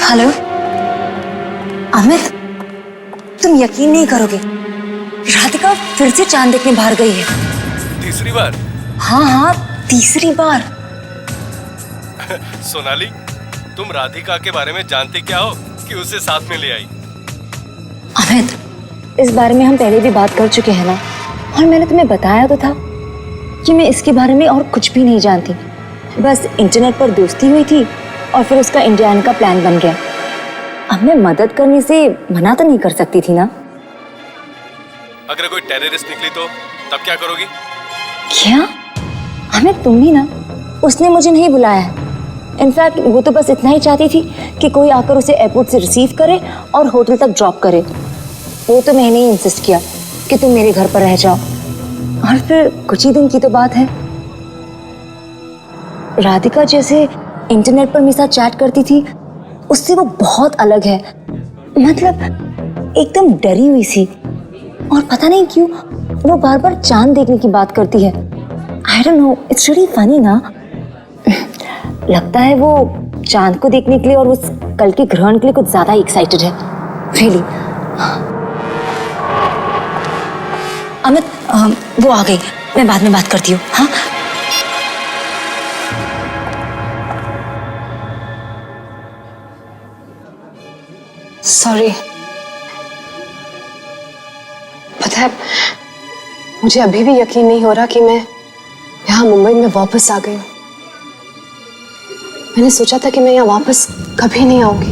Hello Amit, तुम यकीन नहीं करोगे, राधिका फिर से चांद देखने बाहर गई है। तीसरी बार? हाँ हाँ, तीसरी बार। सोनाली, तुम राधिका के बारे में जानती क्या हो कि उसे साथ में ले आई? अमित, इस बारे में हम पहले भी बात कर चुके हैं ना, और मैंने तुम्हें बताया तो था कि मैं इसके बारे में और कुछ भी नहीं जानती। बस इंटरनेट पर दोस्ती हुई थी और फिर उसका इंडिया आने का प्लान बन गया। अब मैं मदद करने से मना तो नहीं कर सकती थी ना। अगर कोई टेररिस्ट निकली तो तब क्या करोगी? क्या? अमित, तुम भी ना, उसने मुझे नहीं बुलाया है। इनफैक्ट वो तो बस इतना ही चाहती थी कि कोई आकर उसे एयरपोर्ट से रिसीव करे और होटल तक ड्रॉप करे। वो तो मैंने ही इंसिस्ट किया कि तुम मेरे घर पर रह जाओ। और फिर कुछ ही दिन की तो बात है, राधिका जैसे इंटरनेट पर मेरे साथ चैट करती थी, उससे वो बहुत अलग है। मतलब एकदम डरी हुई सी, और पता नहीं क्यों वो बार बार चांद देखने की बात करती है। I don't know, it's really funny ना। लगता है वो चांद को देखने के लिए और उस कल के ग्रहण के लिए कुछ ज्यादा एक्साइटेड है। रियली। अमित, वो आ गई, मैं बाद में बात करती हूँ। हाँ, सॉरी। पता है, मुझे अभी भी यकीन नहीं हो रहा कि मैं यहाँ मुंबई में वापस आ गई हूँ। मैंने सोचा था कि मैं यहाँ वापस कभी नहीं आऊंगी।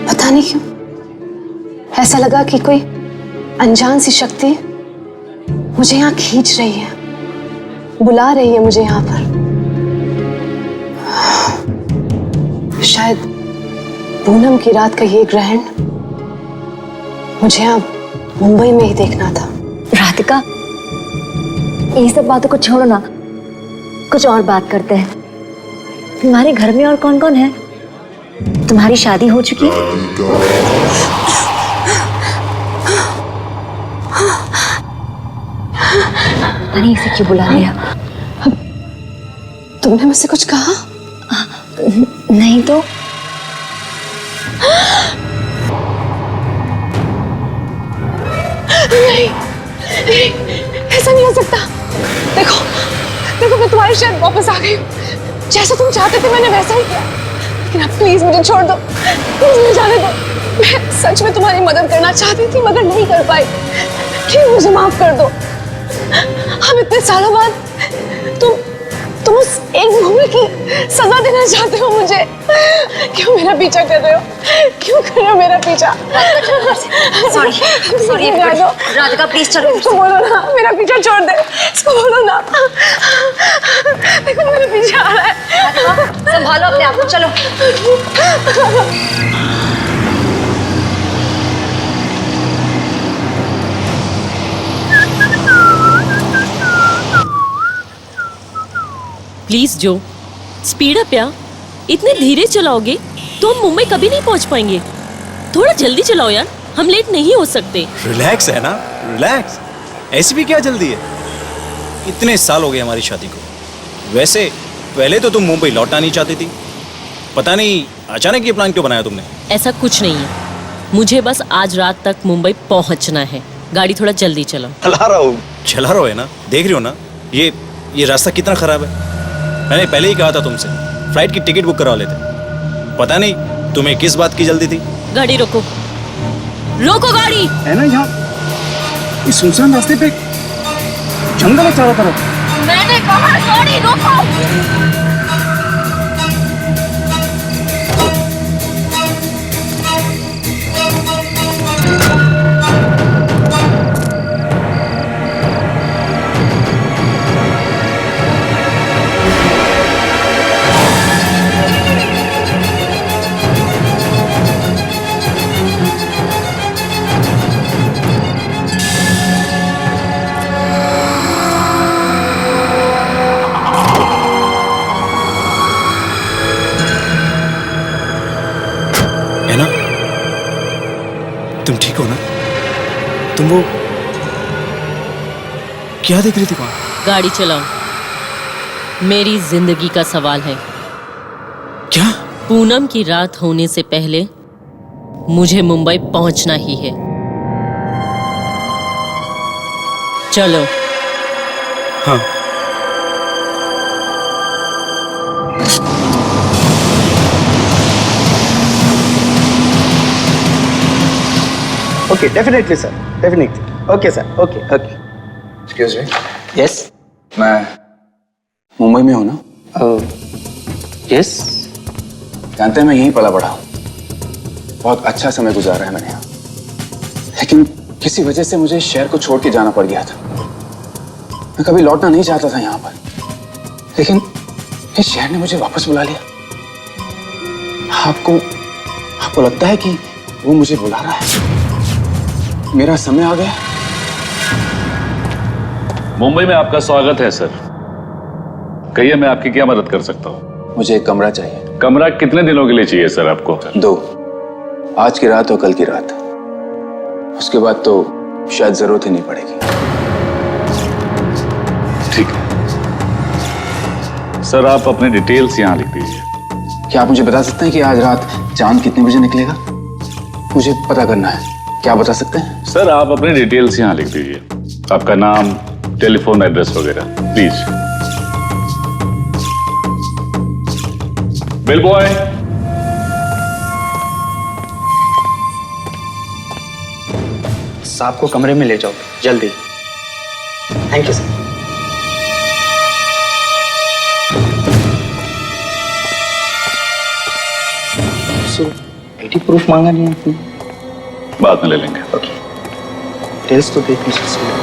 पता नहीं क्यों ऐसा लगा कि कोई अनजान सी शक्ति मुझे यहाँ खींच रही है, बुला रही है मुझे यहाँ पर। शायद पूनम की रात का ये ग्रहण मुझे अब मुंबई में ही देखना था। राधिका, ये सब बातों को छोड़ो ना, कुछ और बात करते हैं। तुम्हारे घर में और कौन कौन है? तुम्हारी शादी हो चुकी है? पता नहीं इसे क्यों बुला लिया। तुमने मुझसे कुछ कहा? नहीं तो। नहीं, नहीं, ऐसा नहीं हो सकता। देखो, देखो, मैं तुम्हारे शहर वापस आ गई हूँ। जैसा तुम चाहते थे मैंने वैसा ही किया। लेकिन अब प्लीज मुझे छोड़ दो, प्लीज मुझे जाने दो। मैं सच में तुम्हारी मदद करना चाहती थी मगर नहीं कर पाई। प्लीज मुझे माफ कर दो। हम इतने सालों बाद तुम उस एक भूमि की सजा देना चाहते हो मुझे। क्यों मेरा पीछा कर रहे हो? क्यों कर रहे हो मेरा पीछा? सॉरी, सॉरी राधिका, प्लीज चलो। इसको बोलो ना मेरा पीछा छोड़ दे। इसको बोलो ना। देखो मेरे पीछे आ रहा है। संभालो अपने आप को, चलो। प्लीज जो, स्पीड अप यार। इतने धीरे चलाओगे तो हम मुंबई कभी नहीं पहुंच पाएंगे। थोड़ा जल्दी चलाओ यार, हम लेट नहीं हो सकते। रिलैक्स है ना, रिलैक्स। ऐसी भी क्या जल्दी है? इतने साल हो गए हमारी शादी को। वैसे पहले तो तुम मुंबई लौटना नहीं चाहती थी, पता नहीं अचानक ये प्लान क्यों बनाया तुमने? ऐसा कुछ नहीं है, मुझे बस आज रात तक मुंबई पहुंचना है। गाड़ी थोड़ा जल्दी चलाओ। चला रहा है ना, देख रही हो ना ये रास्ता कितना खराब है। मैंने पहले ही कहा था तुमसे फ्लाइट की टिकट बुक करवा लेते। पता नहीं तुम्हें किस बात की जल्दी थी। गाड़ी रोको, रोको गाड़ी। है ना, यहाँ इस सुनसान रास्ते पे जंगल है चारों तरफ। मैंने कहा गाड़ी रोको। तुम ठीक हो ना? तुम वो क्या देख रही थी वहां? गाड़ी चलाओ, मेरी जिंदगी का सवाल है। क्या? पूनम की रात होने से पहले मुझे मुंबई पहुंचना ही है। चलो। हाँ। Okay, definitely sir, definitely. Okay sir, okay okay. Excuse me. Yes. मैं मुंबई में हूँ ना? यस। जानते हैं मैं यहीं पला बढ़ा हूँ। बहुत अच्छा समय गुजारा है मैंने यहाँ, लेकिन किसी वजह से मुझे शहर को छोड़ के जाना पड़ गया था। मैं कभी लौटना नहीं चाहता था यहाँ पर, लेकिन इस शहर ने मुझे वापस बुला लिया। आपको लगता है कि वो मुझे बुला रहा है? मेरा समय आ गया। मुंबई में आपका स्वागत है सर। कहिए मैं आपकी क्या मदद कर सकता हूँ? मुझे एक कमरा चाहिए। कमरा कितने दिनों के लिए चाहिए सर आपको? 2, आज की रात और कल की रात। उसके बाद तो शायद जरूरत ही नहीं पड़ेगी। ठीक है सर, आप अपने डिटेल्स यहाँ लिख दीजिए। क्या आप मुझे बता सकते हैं कि आज रात चांद कितने बजे निकलेगा? मुझे पता करना है। क्या बता सकते हैं? सर आप अपने डिटेल्स यहाँ लिख दीजिए, आपका नाम, टेलीफोन एड्रेस वगैरह, प्लीज। Bill boy. साहब को कमरे में ले जाओ जल्दी। Thank you sir. ID proof मांगा नहीं आपने? बाद में ले लेंगे। ओके, डिटेल्स तो देख लीजिए।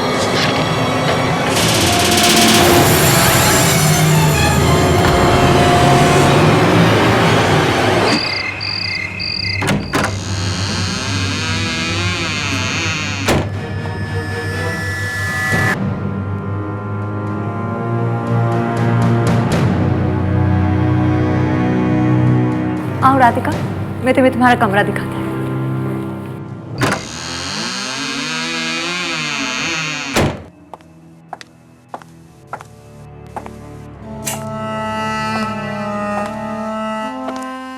आओ राधिका, मैं तुम्हें तुम्हारा कमरा दिखाती हूँ।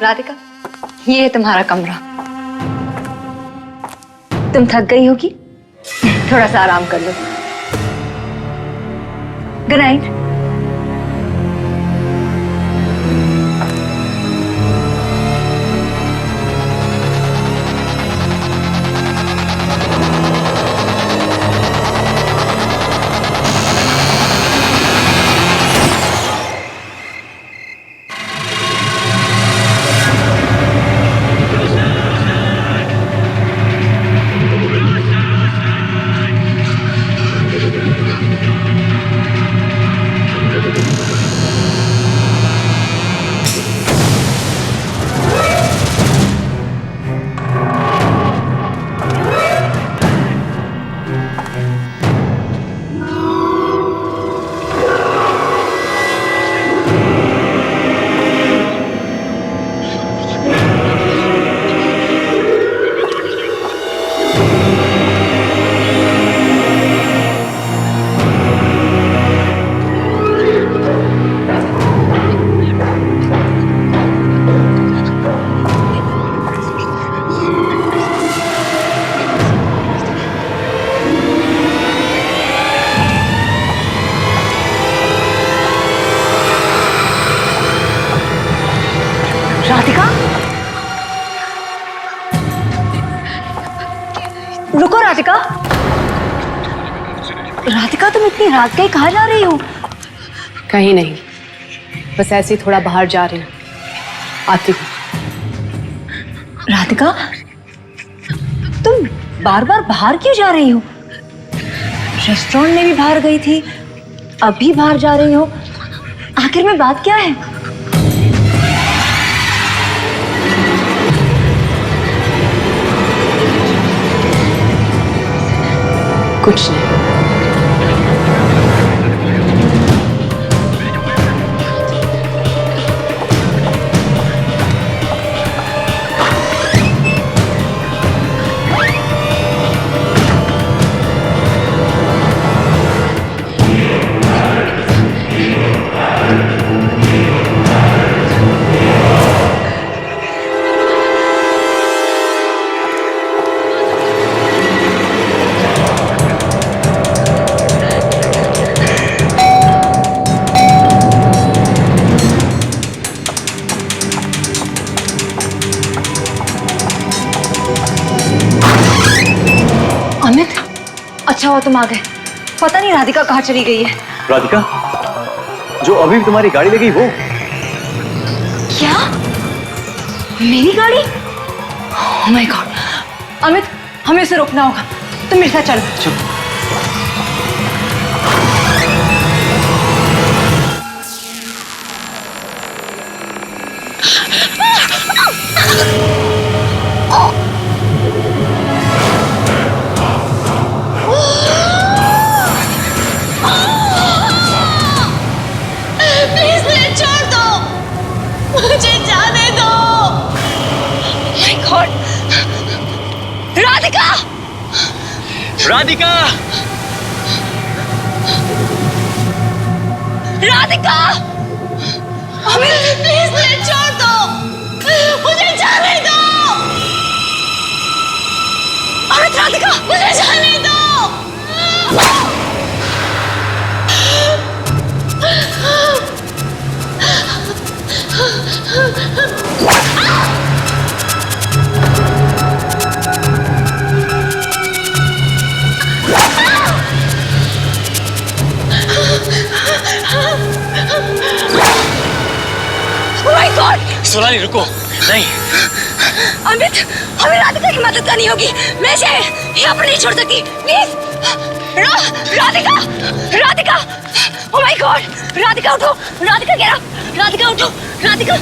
राधिका, ये है तुम्हारा कमरा। तुम थक गई होगी, थोड़ा सा आराम कर लो। Good night. राधिका, रुको राधिका। राधिका, तुम इतनी रात गई, कहाँ जा रही हो? कहीं नहीं, बस ऐसे ही थोड़ा बाहर जा रही हूँ। आती हूँ। राधिका, तुम बार बार बाहर क्यों जा रही हो? रेस्टोरेंट में भी बाहर गई थी, अभी बाहर जा रही हो। आखिर में बात क्या है? कुछ नहीं। अच्छा हुआ तुम आ गए। पता नहीं राधिका कहाँ चली गई है। राधिका, जो अभी तुम्हारी गाड़ी लगी वो? क्या? मेरी गाड़ी? Oh my God. अमित, हमें उसे रोकना होगा। तुम मेरे साथ चलो। प्लीज मुझे छोड़ दो, मुझे जाने दो। My God, Radhika! Radhika! Radhika! Amit please मुझे छोड़ दो, मुझे जाने दो। अमित, राधिका, मुझे जाने दो। My God! सोनाली रुको, नहीं। अमित, हमें राधिका की मदद करनी होगी। मैं इसे यहाँ पर नहीं छोड़ सकती। Please, Radhika! Radhika! Oh my God! Radhika उठो! Radhika get up! राधिका उठो! राधिका!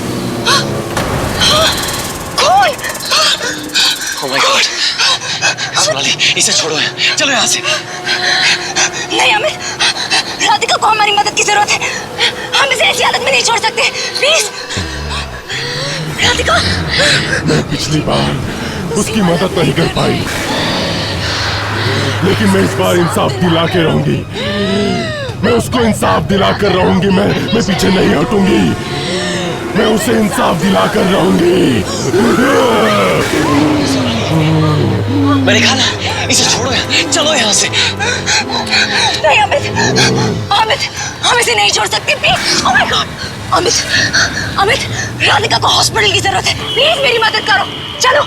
कौन? Oh my God! सोनाली, इसे छोड़ो, चलो यहाँ से। नहीं अमित, राधिका को हमारी मदद की जरूरत है। हम इसे ऐसी हालत में नहीं छोड़ सकते। प्लीज, राधिका। मैं पिछली बार उसकी मदद नहीं कर पाई, लेकिन मैं इस बार इंसाफ दिला के रहूंगी। मैं उसको इंसाफ दिला कर रहूंगी। मैं पीछे नहीं हटूंगी। मैं उसे इंसाफ दिला कर रहूंगी। मैंने कहा ना, इसे छोड़ो, चलो यहाँ से। नहीं अमित, अमित, हम इसे नहीं छोड़ सकते। Please, oh my God. Amit, Amit, Radhika को हॉस्पिटल की जरूरत है। प्लीज मेरी मदद करो। चलो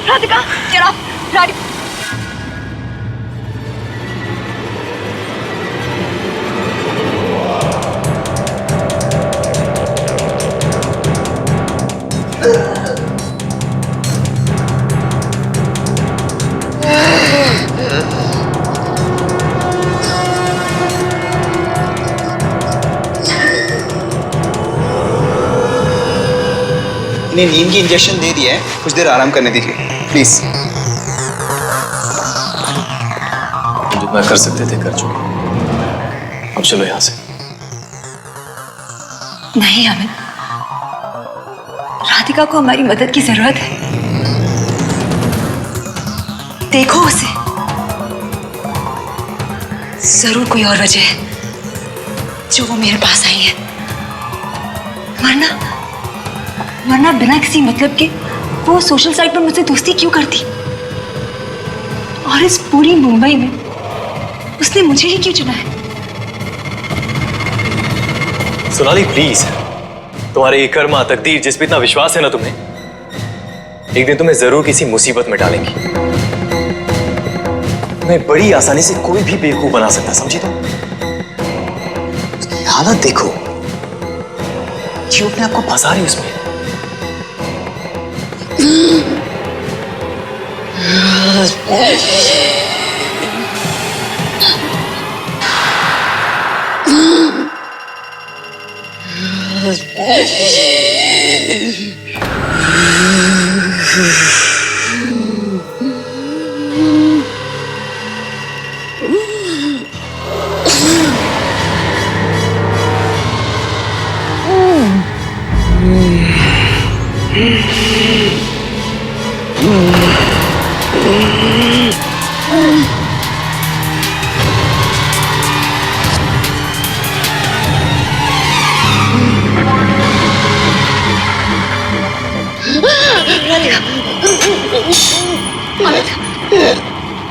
राधिका, चलो राधिका। इन्हें नींद की इंजेक्शन दे दिया है, कुछ देर आराम करने दीजिए प्लीज। जितना कर सकते थे कर चुके, अब चलो यहाँ से। नहीं अमित, राधिका को हमारी मदद की जरूरत है। देखो उसे, जरूर कोई और वजह है जो वो मेरे पास आई है। वरना बिना किसी मतलब के वो सोशल साइट पर मुझसे दोस्ती क्यों करती? और इस पूरी मुंबई में उसने मुझे ही क्यों चुना है? सोनाली प्लीज, तुम्हारे ये कर्मा तकदीर जिस पे इतना विश्वास है ना तुम्हें, एक दिन तुम्हें जरूर किसी मुसीबत में डालेंगी। तुम्हें बड़ी आसानी से कोई भी बेवकूफ बना सकता, समझी तुम? उसकी हालत देखो, क्यों अपने आपको फंसा रही उसमें।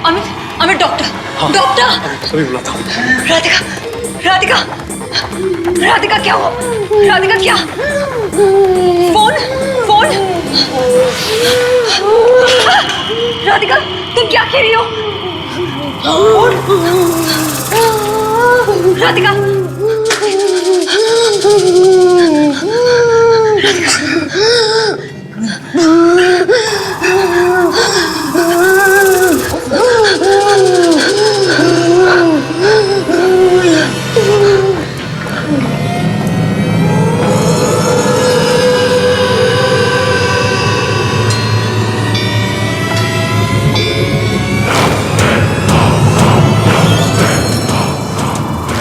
Amit, Amit, doctor, doctor. सभी बुलाता हूँ। राधिका, राधिका, राधिका क्या हुआ? राधिका क्या? Phone, phone. राधिका, तुम क्या कह रही हो? राधिका,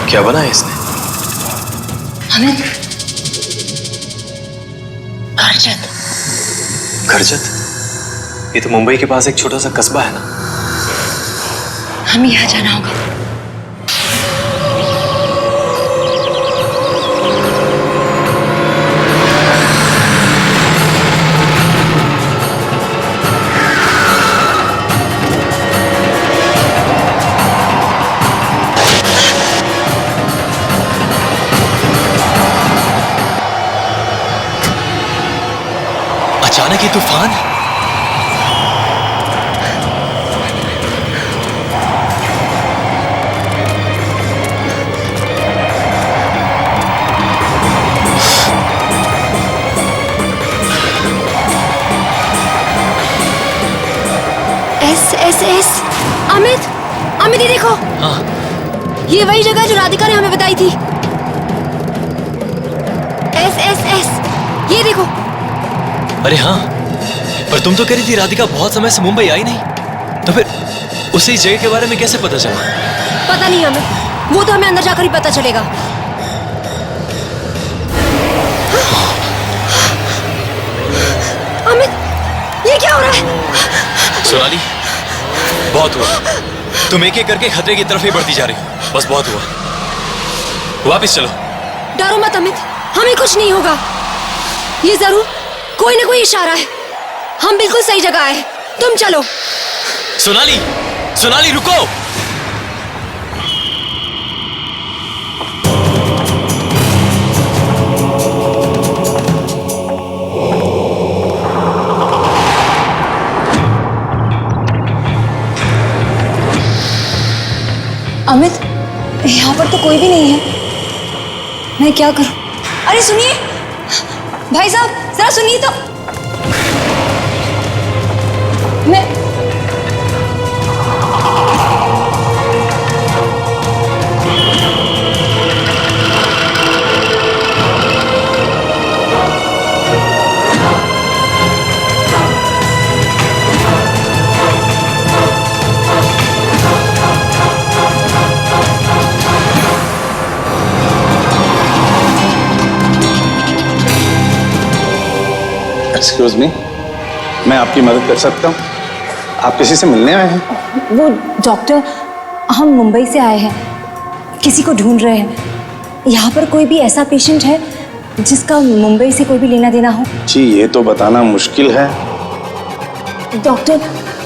क्या बना है इसने? अमित, करजत। करजत? ये तो मुंबई के पास एक छोटा सा कस्बा है ना। हमें यहाँ जाना होगा। अचानक ये तूफान। एस अमित, अमित ये देखो। हाँ। ये वही जगह जो राधिका ने हमें बताई थी। एस ये देखो। अरे हाँ, पर तुम तो कह रही थी राधिका बहुत समय से मुंबई आई नहीं, तो फिर उसी जगह के बारे में कैसे पता चला? पता नहीं अमित, वो तो हमें अंदर जाकर ही पता चलेगा। अमित, ये क्या हो रहा है? सोनाली, बहुत हुआ। तुम एक एक करके खतरे की तरफ ही बढ़ती जा रही हो। बस बहुत हुआ, वापस चलो। डरो मत अमित, हमें कुछ नहीं होगा। ये जरूर कोई ना कोई इशारा है। हम बिल्कुल सही जगह आए, तुम चलो। सोनाली, सोनाली रुको। अमित, यहाँ पर तो कोई भी नहीं है। मैं क्या करूं? अरे सुनिए भाई साहब, जरा सुनिए तो। मैं एक्सक्यूज मी, मैं आपकी मदद कर सकता हूँ? आप किसी से मिलने आए हैं? वो डॉक्टर, हम मुंबई से आए हैं, किसी को ढूंढ रहे हैं। यहाँ पर कोई भी ऐसा पेशेंट है जिसका मुंबई से कोई भी लेना देना हो? जी, ये तो बताना मुश्किल है। डॉक्टर,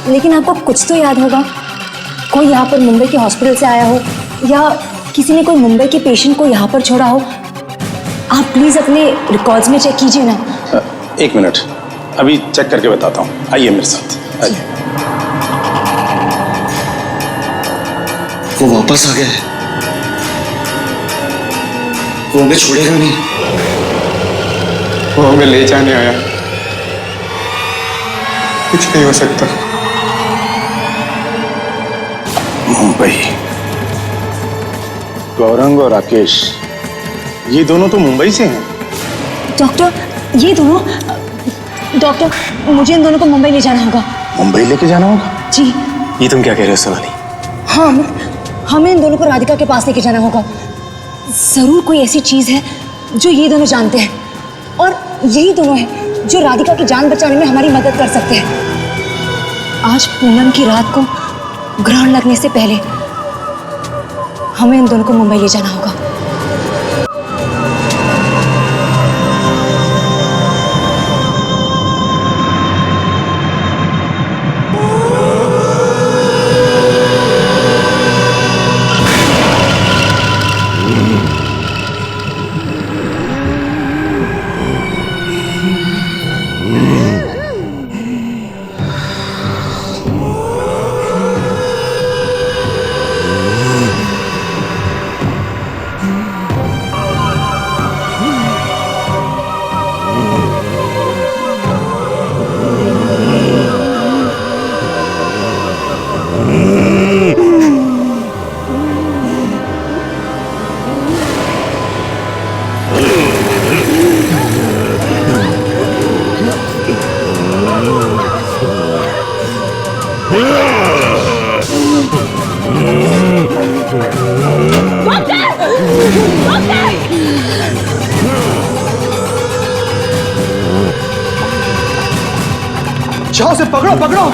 लेकिन आपको कुछ तो याद होगा। कोई यहाँ पर मुंबई के हॉस्पिटल से आया हो या किसी ने कोई मुंबई के पेशेंट को यहाँ पर छोड़ा हो। आप प्लीज अपने रिकॉर्ड्स में चेक कीजिए ना। एक मिनट, अभी चेक करके बताता हूँ। आइए मेरे साथ, आइए। वो वापस आ गया है। वो हमें छोड़ेगा नहीं। वो हमें ले जाने आया। कुछ नहीं हो सकता। मुंबई, गौरंग और राकेश, ये दोनों तो मुंबई से हैं। डॉक्टर, ये दोनों, डॉक्टर मुझे इन दोनों को मुंबई ले जाना होगा। मुंबई लेके जाना होगा? जी ये तुम क्या कह रहे हो सोनाली? हाँ, हमें इन दोनों को राधिका के पास लेके जाना होगा। जरूर कोई ऐसी चीज है जो ये दोनों जानते हैं, और यही दोनों हैं जो राधिका की जान बचाने में हमारी मदद कर सकते हैं। आज पूनम की रात को ग्रहण लगने से पहले हमें इन दोनों को मुंबई ले जाना होगा। उसे पकड़ो पकड़ो।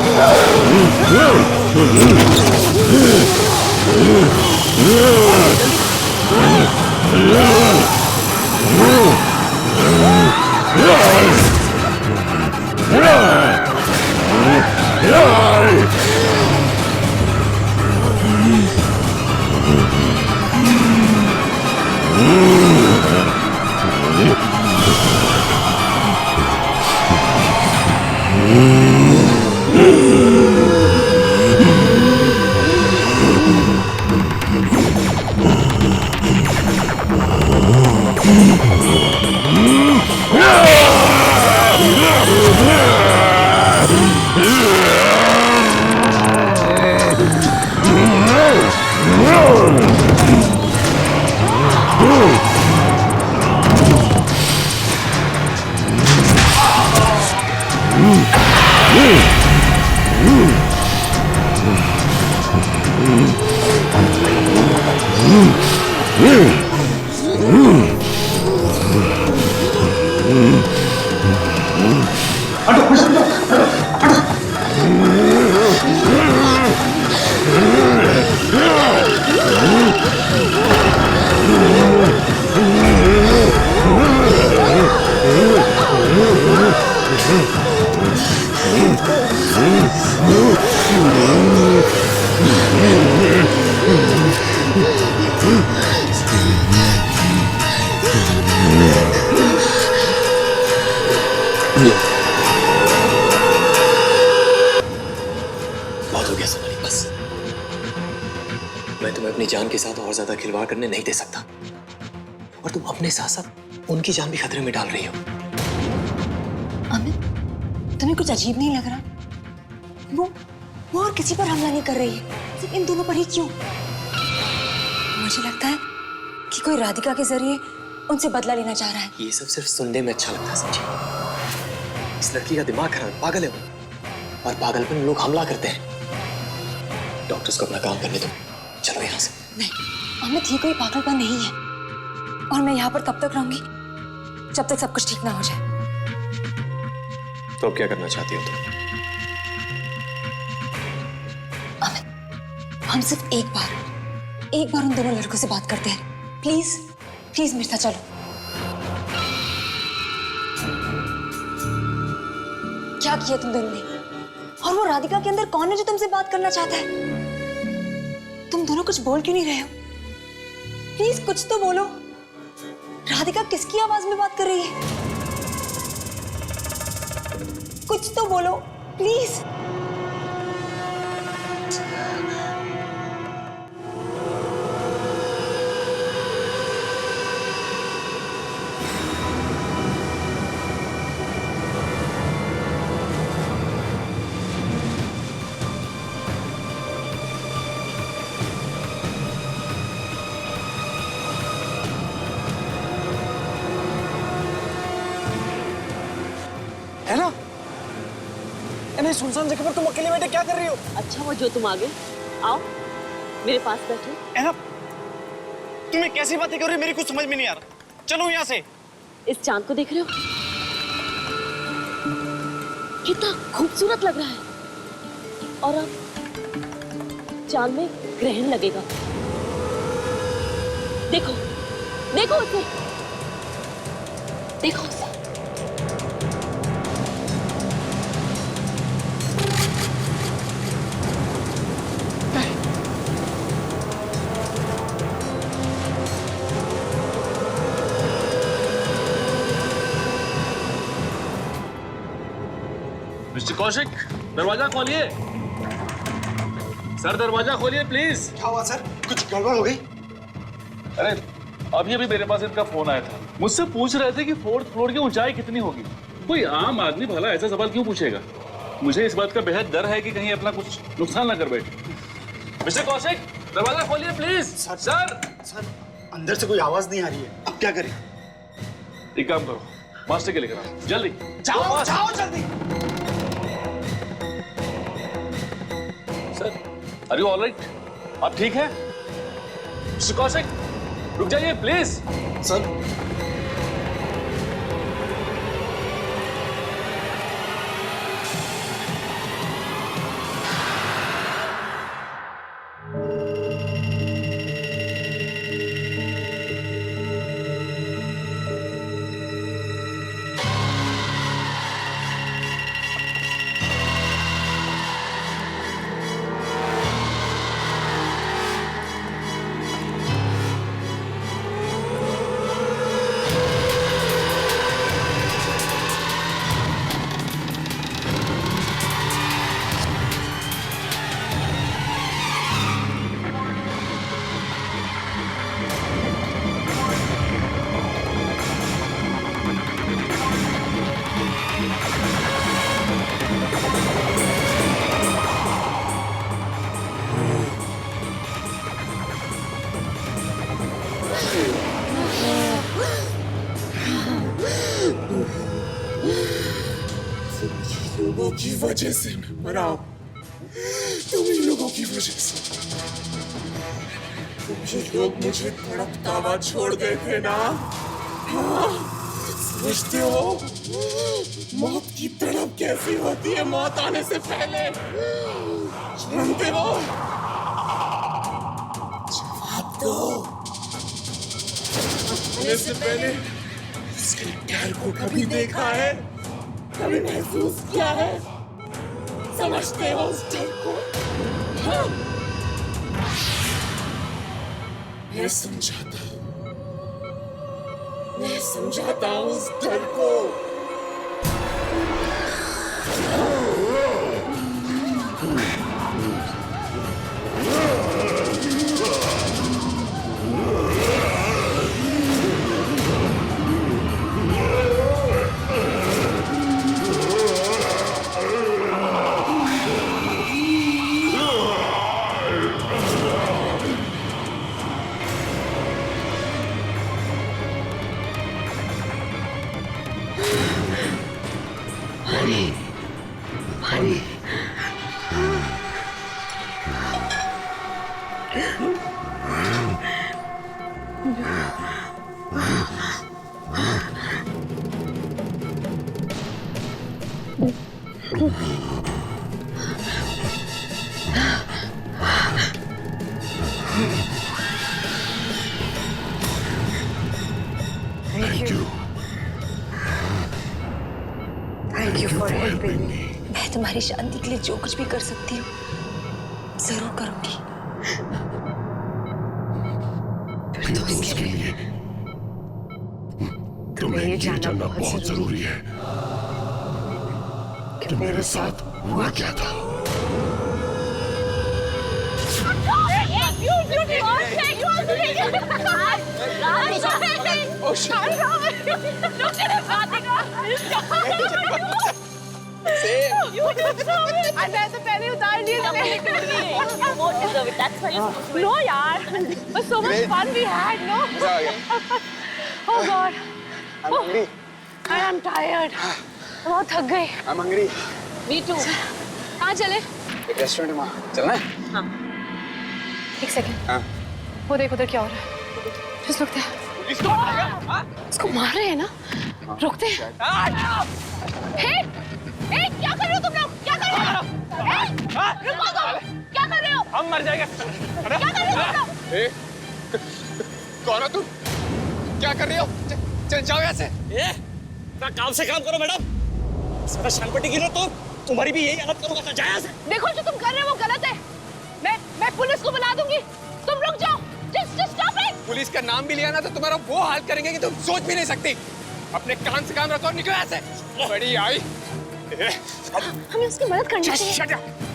बहुत हो गया सोनाली, बस। मैं तुम्हें अपनी जान के साथ और ज्यादा खिलवाड़ करने नहीं दे सकता, और तुम अपने साथ साथ उनकी जान भी खतरे में डाल रही हो। अमित, तुम्हें कुछ अजीब नहीं लग रहा? वो और किसी पर हमला नहीं कर रही है, सिर्फ इन दोनों पर ही क्यों? मुझे लगता है कि कोई राधिका के जरिए उनसे बदला लेना चाह रहा है। ये सब सिर्फ सुनने में अच्छा लगता है, समझे? इस लड़की का दिमाग खराब है, पागल है वो, और पागलपन में लोग हमला करते हैं। डॉक्टर्स को अपना काम करने दो, चलो यहाँ से। नहीं अमित, ये कोई पागलपन नहीं है, और मैं यहाँ पर तब तक रहूंगी जब तक सब कुछ ठीक ना हो जाए। तो अब क्या करना चाहती हो तुम? अमित, हम सिर्फ एक बार उन दोनों लड़कों से बात करते हैं। प्लीज प्लीज मेरे साथ चलो। क्या किया तुम दोनों ने? और वो राधिका के अंदर कौन है जो तुमसे बात करना चाहता है? तुम दोनों कुछ बोल क्यों नहीं रहे हो? प्लीज कुछ तो बोलो। राधिका किसकी आवाज में बात कर रही है? कुछ तो बोलो प्लीज। है ना? नहीं, सुनसान जगह पर तुम अकेले बैठे क्या कर रही हो? अच्छा वो जो तुम आ गए, आओ मेरे पास बैठो। है ना? तुम्हें कैसी बातें कर रही हो, मेरी कुछ समझ में नहीं आ रहा। चलो यहाँ से। इस चांद को देख रहे हो? कितना खूबसूरत लग रहा है, और अब चांद में ग्रहण लगेगा। देखो देखो उसे, देखो उसे। मिस्टर कौशिक, दरवाजा खोलिए। सर दरवाजा खोलिए प्लीज। क्या हुआ सर? कुछ गड़बड़ हो गई? अरे अभी अभी मेरे पास इनका फोन आया था, मुझसे पूछ रहे थे कि 4th फ्लोर की ऊंचाई कितनी होगी। कोई आम आदमी भला ऐसा सवाल क्यों पूछेगा? मुझे इस बात का बेहद डर है कि कहीं अपना कुछ नुकसान ना कर बैठे। मिस्टर कौशिक, दरवाजा खोलिए प्लीज। सर अंदर से कोई आवाज नहीं आ रही है, अब क्या करें? एक काम करो, मास्टर के लेकर आओ जल्दी। जाओ जाओ जल्दी। Sir are you alright? आप ठीक है? मिस्टर कौशिक रुक जाइए प्लीज। सर लोगों की वजह से मैं मरा हूं, तुम ही लोगों की वजह से। तुम ही लोग मुझे तड़पता हुआ छोड़ गए थे ना। हाँ, समझते हो मौत की तड़प कैसी होती है मौत आने से पहले? जानते हो? जवाब दो। आने से पहले उसके डर को कभी देखा है, कभी महसूस किया है? समझते हो उस डर को? हाँ? मैं समझाता हूं उस डर को। Thank you for helping me. मैं तुम्हारी शांति के लिए जो कुछ भी कर सकती हूँ जरूर करूंगी। तुम्हें ये जानना बहुत जरूरी है कि मेरे साथ हुआ क्या था। मैं तो पहले उतार लिया। नो यार, but so much fun we had, no? Oh God. I am tired. बहुत थक गई। I'm hungry. Me too. कहाँ चले? एक रेस्टोरेंट में वहाँ चलना है? हाँ। एक सेकंड। हाँ। वो देख उधर क्या हो रहा है? just रुकते हैं। पुलिस तो आ गया। इसको मार रहे हैं ना? रुकते हैं। हे, क्या कर रहे हो तुम लोग? क्या कर रहे हो? रुको तुम! क्या कर रहे हो? हम मर जाएंगे। क्या कर रहे हो तुम लोग? कौन हो तुम? क्या कर रहे हो? चल जाओ यहाँ से। काम से काम करो मैडम। सारा शानपट्टी गिरो तो तुम्हारी भी यही हालत करूंगा। जाओ यहाँ से। देखो जो तुम कर रहे हो वो गलत है। मैं पुलिस को बुला दूंगी। तुम रुक जाओ। Just stop it. पुलिस का नाम भी लिया ना तो तुम्हारा वो हाल करेंगे कि तुम सोच भी नहीं सकती। अपने कान से काम रखो और निकलो यहाँ से। बड़ी आई। हमें उसकी मदद करनी चाहिए।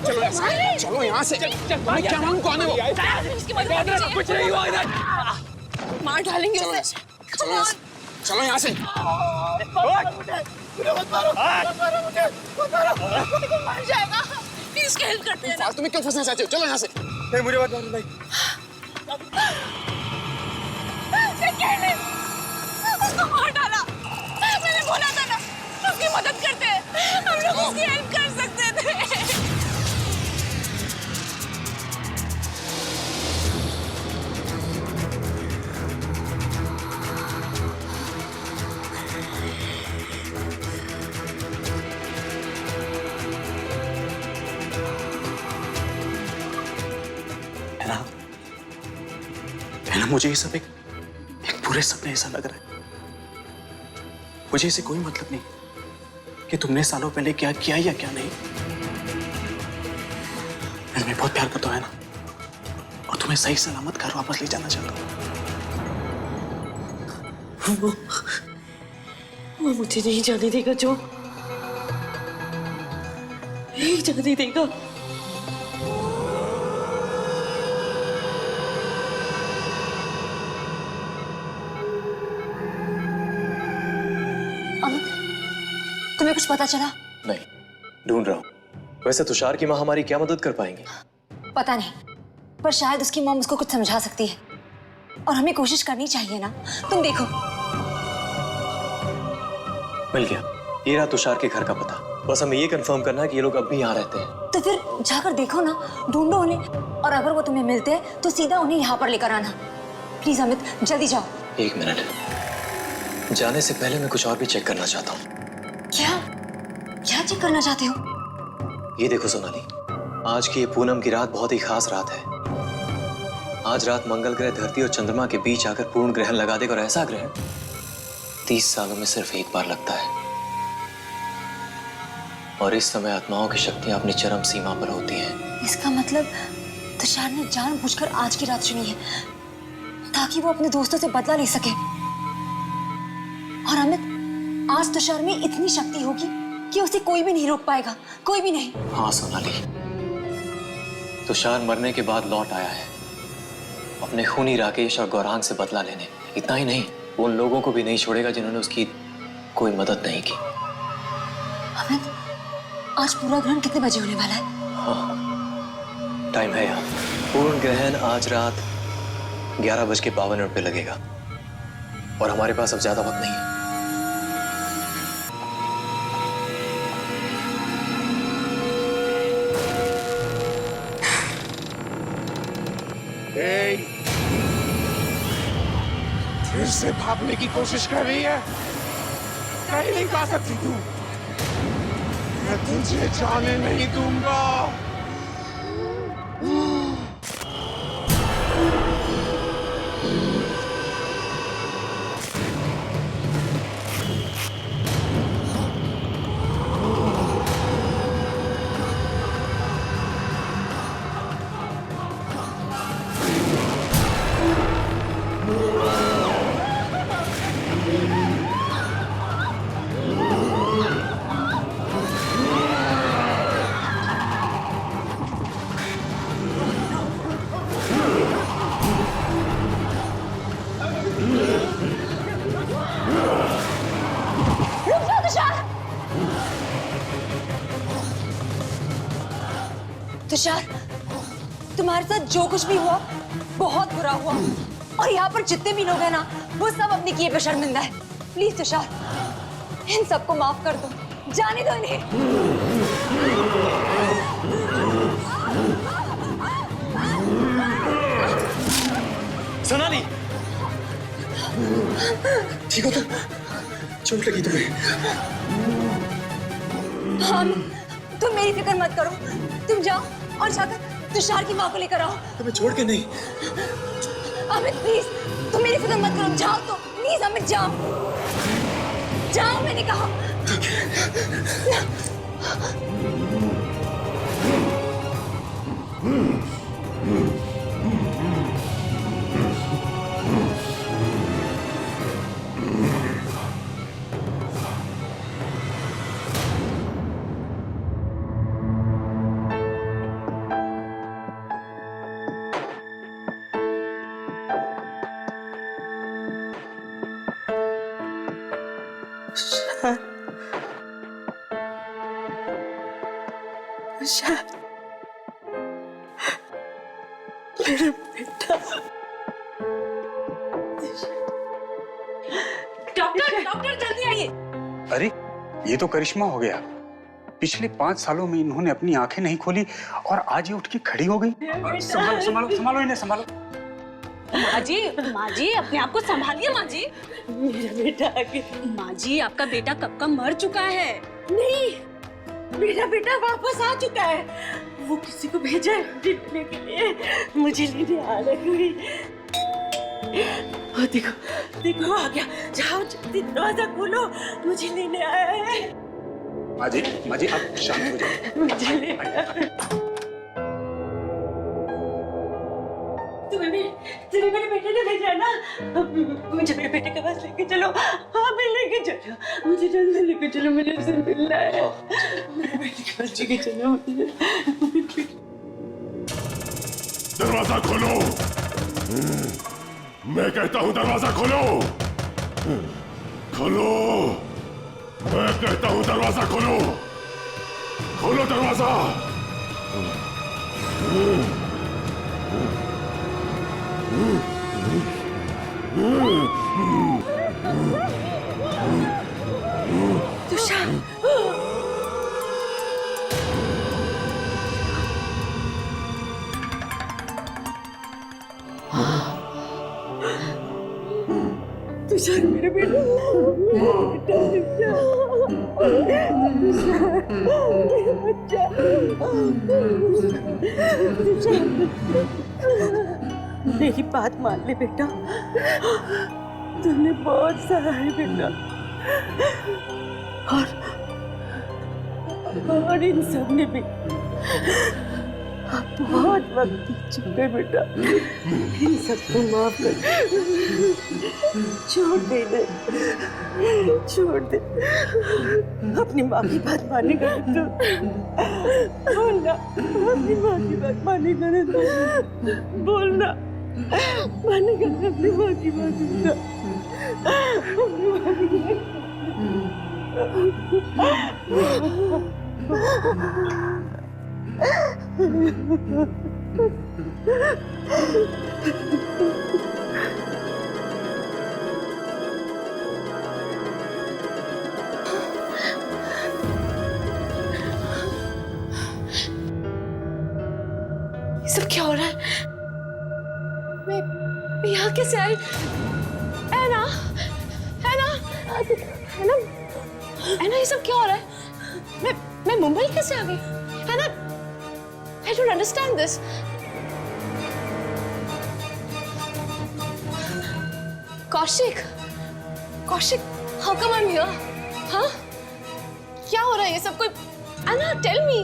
चलो यहाँ से। चलो यहाँ से। क्या मालूम कौन है वो? उसकी मदद करनी चाहिए। कुछ नहीं हुआ इधर। मार डालेंगे उसे। चलो यहाँ से। मर जाएगा। प्लीज हेल्प करते हैं ना। फालतू में क्यों फंसना चाहते हो? चलो यहाँ से। नहीं मुझे बात मालूम नहीं। उसको मार डाला। मैंने बोला था ना उसकी मदद करते हैं। हम लोग उसकी हेल्प कर सकते थे। है ना मुझे ये सब एक पूरे सपने ऐसा लग रहा है। मुझे इससे कोई मतलब नहीं कि तुमने सालों पहले क्या किया या क्या नहीं। मैं तुम्हें बहुत प्यार करता हूं, है ना? और तुम्हें सही सलामत घर वापस ले जाना चाहता हूं। वो मुझे नहीं जाने देगा जो, नहीं जाने देगा। तुम्हें कुछ पता चला? नहीं, ढूंढ रहा हूं। वैसे तुषार की माँ हमारी क्या मदद कर पाएंगी? पता नहीं, पर शायद उसकी मॉम उसको कुछ समझा सकती है और हमें कोशिश करनी चाहिए ना। तुम देखो। मिल गया, ये रहा तुषार के घर का पता। बस हमें ये कंफर्म करना है कि ये लोग अब भी यहाँ रहते हैं। तो फिर जाकर देखो ना, ढूंढो उन्हें, और अगर वो तुम्हें मिलते हैं तो सीधा उन्हें यहाँ पर लेकर आना। प्लीज अमित, जल्दी जाओ। 1 मिनट, जाने से पहले मैं कुछ और भी चेक करना चाहता हूँ। क्या चेक करना चाहते हो? ये देखो सोनाली, आज की ये पूनम की रात बहुत ही खास रात है। आज रात मंगल ग्रह धरती और चंद्रमा के बीच आकर पूर्ण ग्रहण लगा देगा, और ऐसा ग्रहण 30 सालों में सिर्फ एक बार लगता है। और इस समय आत्माओं की शक्तियां अपनी चरम सीमा पर होती हैं। इसका मतलब तुषार ने जानबूझकर आज की रात चुनी है ताकि वो अपने दोस्तों से बदला ले सके। और अमित, आज तुषार में इतनी शक्ति होगी कि उसे कोई भी नहीं रोक पाएगा, कोई भी नहीं। हाँ सोनाली, तुषार मरने के बाद लौट आया है अपने खूनी राकेश और गौरांग से बदला लेने। इतना ही नहीं, वो उन लोगों को भी नहीं छोड़ेगा जिन्होंने उसकी कोई मदद नहीं की। अमित, आज पूरा ग्रहण कितने बजे होने वाला है? हाँ, टाइम है यार। पूर्ण ग्रहण आज रात 11:52 पे लगेगा, और हमारे पास अब ज्यादा वक्त नहीं है। फिर से भागने की कोशिश कर रही है। कहीं नहीं पा सकती तू। मैं तुझे जाने नहीं दूंगा। तुषार, तुम्हारे साथ जो कुछ भी हुआ बहुत बुरा हुआ, और यहाँ पर जितने भी लोग हैं ना, वो सब अपने किए पे शर्मिंदा है। प्लीज तुषार, इन सबको माफ कर दो, जाने दो इन्हें। सोनाली, ठीक हो तुम? चोट लगी तुम्हें? हाँ, तुम मेरी फिक्र मत करो, तुम जाओ और जाकर तुषार की माँ को लेकर आओ। तुम्हें छोड़ के नहीं। अमित प्लीज, तुम मेरी फिक्र मत करो, जाओ तो प्लीज अमित, जाओ जाओ, मैंने कहा। मेरा बेटा। डॉक्टर जल्दी आइए। अरे ये तो करिश्मा हो गया। पिछले 5 सालों में इन्होंने अपनी आंखें नहीं खोली और आज ये उठ के खड़ी हो गई। संभालो संभालो संभालो इन्हें, संभालो। माँ जी अपने आप को संभालिए माँ जी। मेरा बेटा माँ जी, आपका बेटा कब का मर चुका है। नहीं, मेरा बेटा वापस आ चुका है। वो किसी को भेजा है लेने के लिए, मुझे लेने आ रही। देखो देखो आ गया, जाओ जल्दी दरवाजा खोलो, मुझे लेने आया है। माँ जी आप शांत हो जाओ। मुझे लेने तुम्हें मेरे बेटे ने भेजा है ना, मुझे मेरे बेटे के पास लेके चलो। हाँ मैं लेके चलो, मुझे जल्दी लेके चलो, मुझे उससे मिलना है। मेरे बेटे के पास लेके चलो मुझे। दरवाजा खोलो, मैं कहता हूँ दरवाजा खोलो, खोलो, मैं कहता हूँ दरवाजा खोलो, खोलो दरवाजा। तुषार, तुषार मेरे बेटा, मेरी बात मान ले बेटा, तुमने बहुत सहा है बेटा, और इन सब ने भी आप बहुत वक्त बीत चुके बेटा, इन सबको माफ कर, छोड़ दे, अपनी माँ की बात मानेगा तो बोलना, अपनी माँ की बात मानेगा ना तो बोलना, मानेगा अपनी माँ की बात, ये सब क्या हो रहा है? मैं यहाँ कैसे आई? ऐना, ये सब क्या हो रहा है? मैं मुंबई कैसे आ गई? ऐना, I don't understand this. Kaushik, how come I'm here? हाँ? क्या हो रहा है ये सब? कोई Anna, tell me.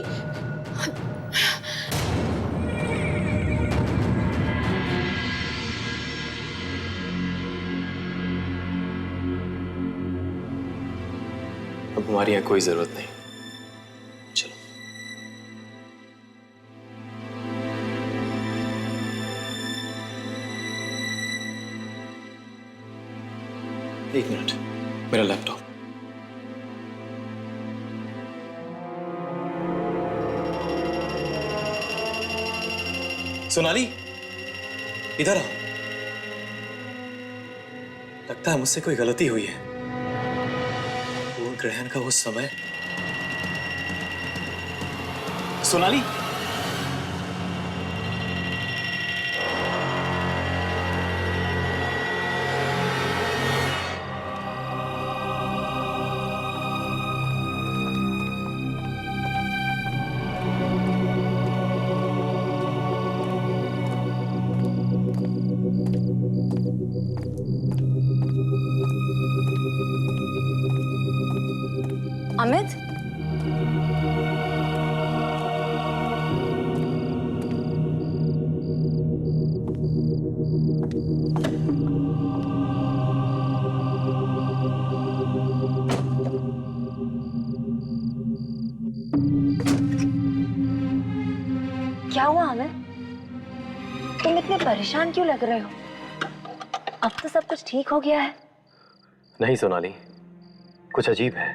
अब हमारी यहाँ कोई जरूरत नहीं, चलो। एक मिनट, मेरा लैपटॉप। सोनाली, इधर आओ। लगता है मुझसे कोई गलती हुई है। पूर्ण ग्रहण का वो समय। सोनाली, अमित, क्या हुआ अमित? तुम इतने परेशान क्यों लग रहे हो? अब तो सब कुछ ठीक हो गया है। नहीं सोनाली, कुछ अजीब है,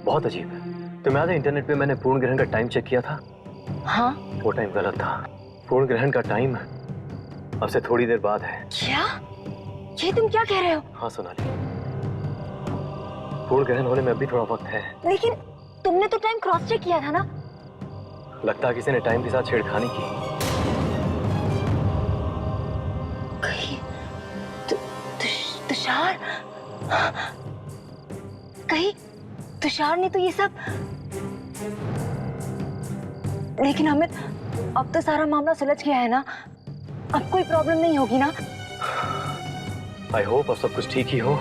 बहुत अजीब है। तुम्हें याद है इंटरनेट पे मैंने पूर्ण ग्रहण का टाइम चेक किया था? हाँ? वो टाइम गलत था। पूर्ण ग्रहण का टाइम अब से थोड़ी देर बाद है। क्या? ये तुम क्या कह रहे हो? हाँ सोनाली, पूर्ण ग्रहण होने में अभी थोड़ा वक्त है। लेकिन तुमने तो टाइम क्रॉस चेक किया था ना? लगता है किसी ने टाइम के साथ छेड़खानी की। तुषार, कहीं तुषार ने तो ये सब। लेकिन अमित, अब तो सारा मामला सुलझ गया है ना? अब कोई प्रॉब्लम नहीं होगी ना? आई होप अब सब कुछ ठीक ही हो।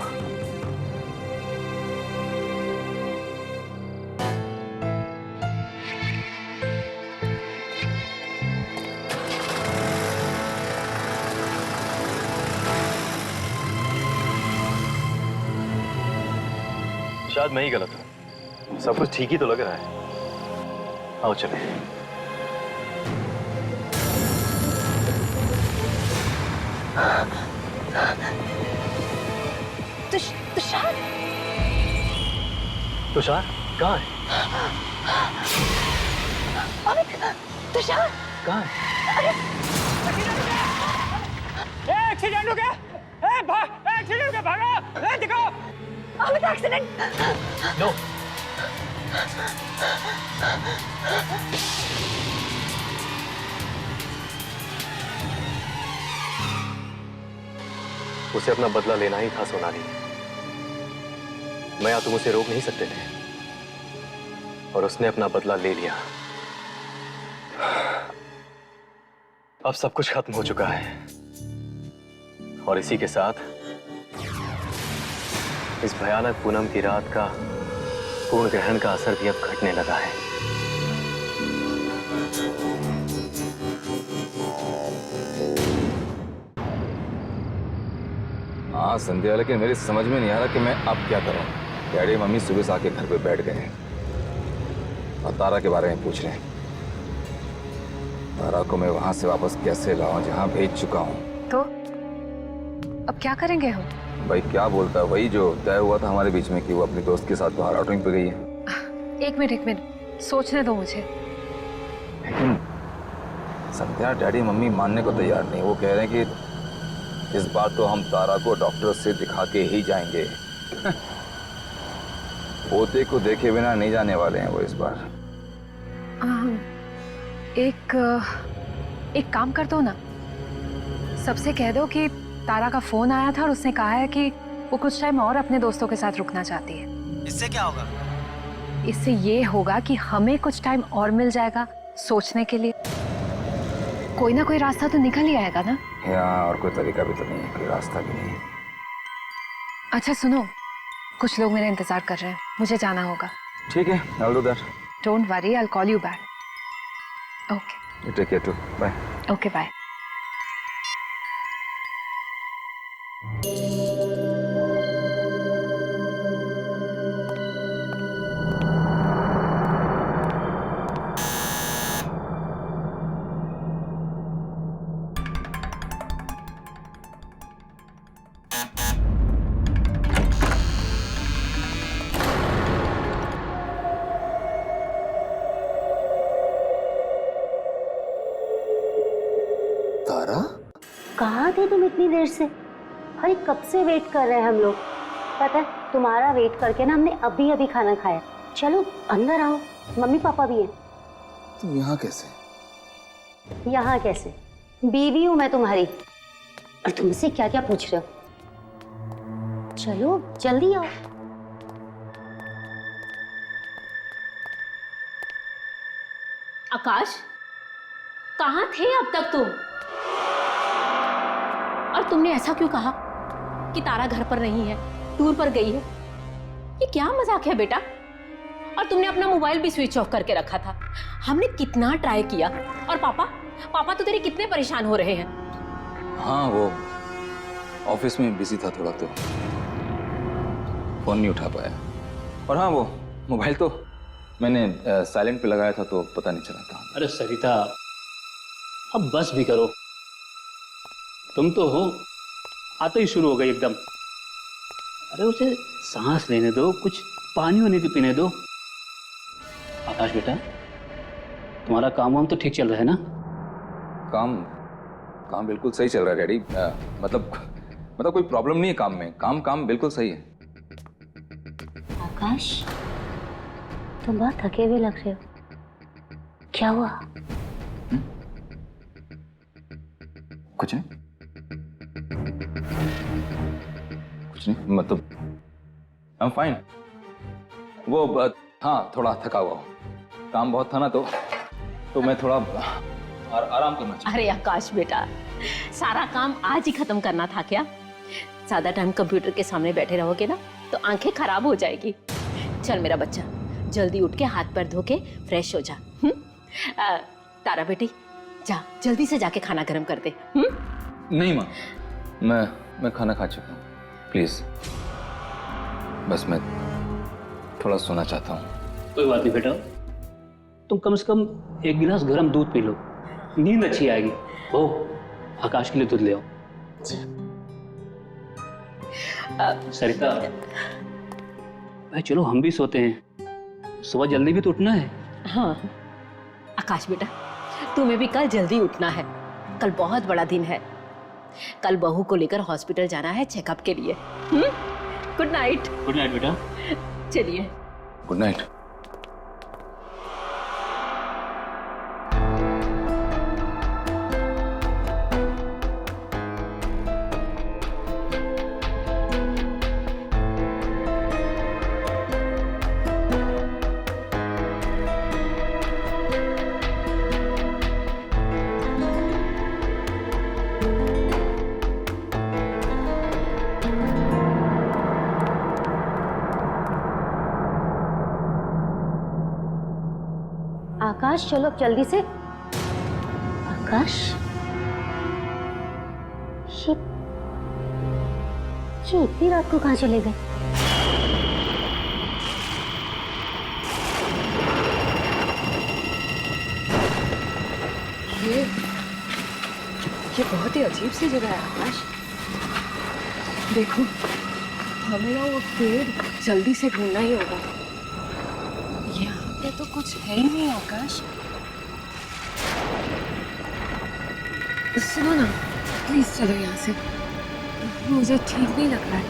शायद मैं ही गलत हूँ, सब कुछ ठीक ही तो लग रहा है। आओ चले। तुषार? तुषार कहाँ है? अमित, तुषार कहाँ है? एक्सीडेंट हो गया! एक्सीडेंट हो गया, भागो! दिखाओ! अमित, एक्सीडेंट! नो। उसे अपना बदला लेना ही था सोनाली। मैं या तुम उसे रोक नहीं सकते थे, और उसने अपना बदला ले लिया। अब सब कुछ खत्म हो चुका है, और इसी के साथ इस भयानक पूनम की रात का पूर्ण ग्रहण का असर भी अब घटने लगा है। हाँ संध्या, लेकिन मेरी समझ में नहीं आ रहा कि मैं अब क्या करूं। डैडी मम्मी सुबह से आके घर पे बैठ गए हैं और तारा के बारे में पूछ रहे हैं। तारा को मैं वहां से वापस कैसे लाऊं जहां भेज चुका हूं। तो अब क्या करेंगे हम? भाई क्या बोलता है, वही जो तय हुआ था हमारे बीच में कि वो अपने दोस्त के साथ बाहर आउटिंग पे गई है। एक मिनट सोचने दो मुझे। लेकिन संध्या, डैडी मम्मी मानने को तैयार नहीं। वो कह रहे हैं कि इस बार तो हम तारा को डॉक्टर से दिखा के ही जाएंगे। पोते को देखे बिना नहीं जाने वाले हैं वो इस बार। एक काम कर दो ना, सबसे कह दो कि तारा का फोन आया था और उसने कहा है कि वो कुछ टाइम और अपने दोस्तों के साथ रुकना चाहती है। इससे क्या होगा? इससे ये होगा कि हमें कुछ टाइम और मिल जाएगा सोचने के लिए। कोई ना कोई रास्ता तो निकल ही आएगा ना। यहाँ और कोई तरीका भी तो नहीं है, कोई रास्ता भी नहीं है। अच्छा सुनो, कुछ लोग मेरा इंतजार कर रहे हैं, मुझे जाना होगा। ठीक है, I'll do that. Don't worry, I'll call you back. Okay. You take care too. Bye. Okay, bye. कहाँ थे तुम इतनी देर से? भाई कब से वेट कर रहे हैं हम लोग। पता है तुम्हारा वेट करके ना हमने अभी अभी खाना खाया। चलो अंदर आओ, मम्मी पापा भी हैं। तुम यहाँ कैसे? यहाँ कैसे? बीवी हूँ मैं तुम्हारी, और तुमसे क्या क्या पूछ रहे हो। चलो जल्दी आओ। आकाश, कहाँ थे अब तक तुम? और तुमने ऐसा क्यों कहा कि तारा घर पर नहीं है, टूर पर गई है? ये क्या मजाक है बेटा? और तुमने अपना मोबाइल भी स्विच ऑफ करके रखा था। हमने कितना ट्राई किया, और पापा तो तेरे कितने परेशान हो रहे हैं। हाँ, वो ऑफिस में बिजी था थोड़ा, तो फोन नहीं उठा पाया। और हाँ, वो मोबाइल तो मैंने साइलेंट पे लगाया था, तो पता नहीं चला था। अरे सरिता, अब बस भी करो। तुम तो हो आते ही शुरू हो गई एकदम। अरे उसे सांस लेने दो, कुछ पानी वानी तो पीने दो। आकाश बेटा, तुम्हारा काम वाम तो ठीक चल रहा है ना? काम बिल्कुल सही चल रहा है डैडी। मतलब कोई प्रॉब्लम नहीं है काम में। काम बिल्कुल सही है। आकाश, तुम बहुत थके हुए लग रहे हो, क्या हुआ? कुछ नहीं, मतलब आई एम फाइन। वो हाँ, थोड़ा थका हुआ हूँ, काम बहुत था ना, तो मैं थोड़ा आराम करना चाहिए। अरे आकाश बेटा, सारा काम आज ही खत्म करना था क्या? ज्यादा टाइम कंप्यूटर के सामने बैठे रहोगे ना तो आंखें खराब हो जाएगी। चल मेरा बच्चा, जल्दी उठ के हाथ पैर धो के फ्रेश हो जा। तारा बेटी, जा जल्दी से जाके खाना गर्म कर दे। नहीं माँ, मैं खाना खा चुका हूँ। प्लीज, बस मैं थोड़ा सोना चाहता हूँ। कोई बात नहीं बेटा, तुम कम से कम एक गिलास गर्म दूध पी लो, नींद अच्छी आएगी। ओ, आकाश के लिए दूध ले आओ। सरिता भाई, चलो हम भी सोते हैं, सुबह जल्दी भी तो उठना है। हाँ आकाश बेटा, तुम्हें भी कल जल्दी उठना है। कल बहुत बड़ा दिन है। कल बहू को लेकर हॉस्पिटल जाना है चेकअप के लिए। Good night. गुड नाइट बेटा। चलिए, गुड नाइट। आकाश चलो अब जल्दी से। आकाश, ये इतनी रात को कहाँ चले गए? ये बहुत ही अजीब सी जगह है आकाश। देखो, हमें ना वो पेड़ जल्दी से ढूंढना ही होगा। यहाँ पे तो कुछ है ही नहीं आकाश। सुनो ना, प्लीज चलो यहाँ से, मुझे ठीक नहीं लग रहा है।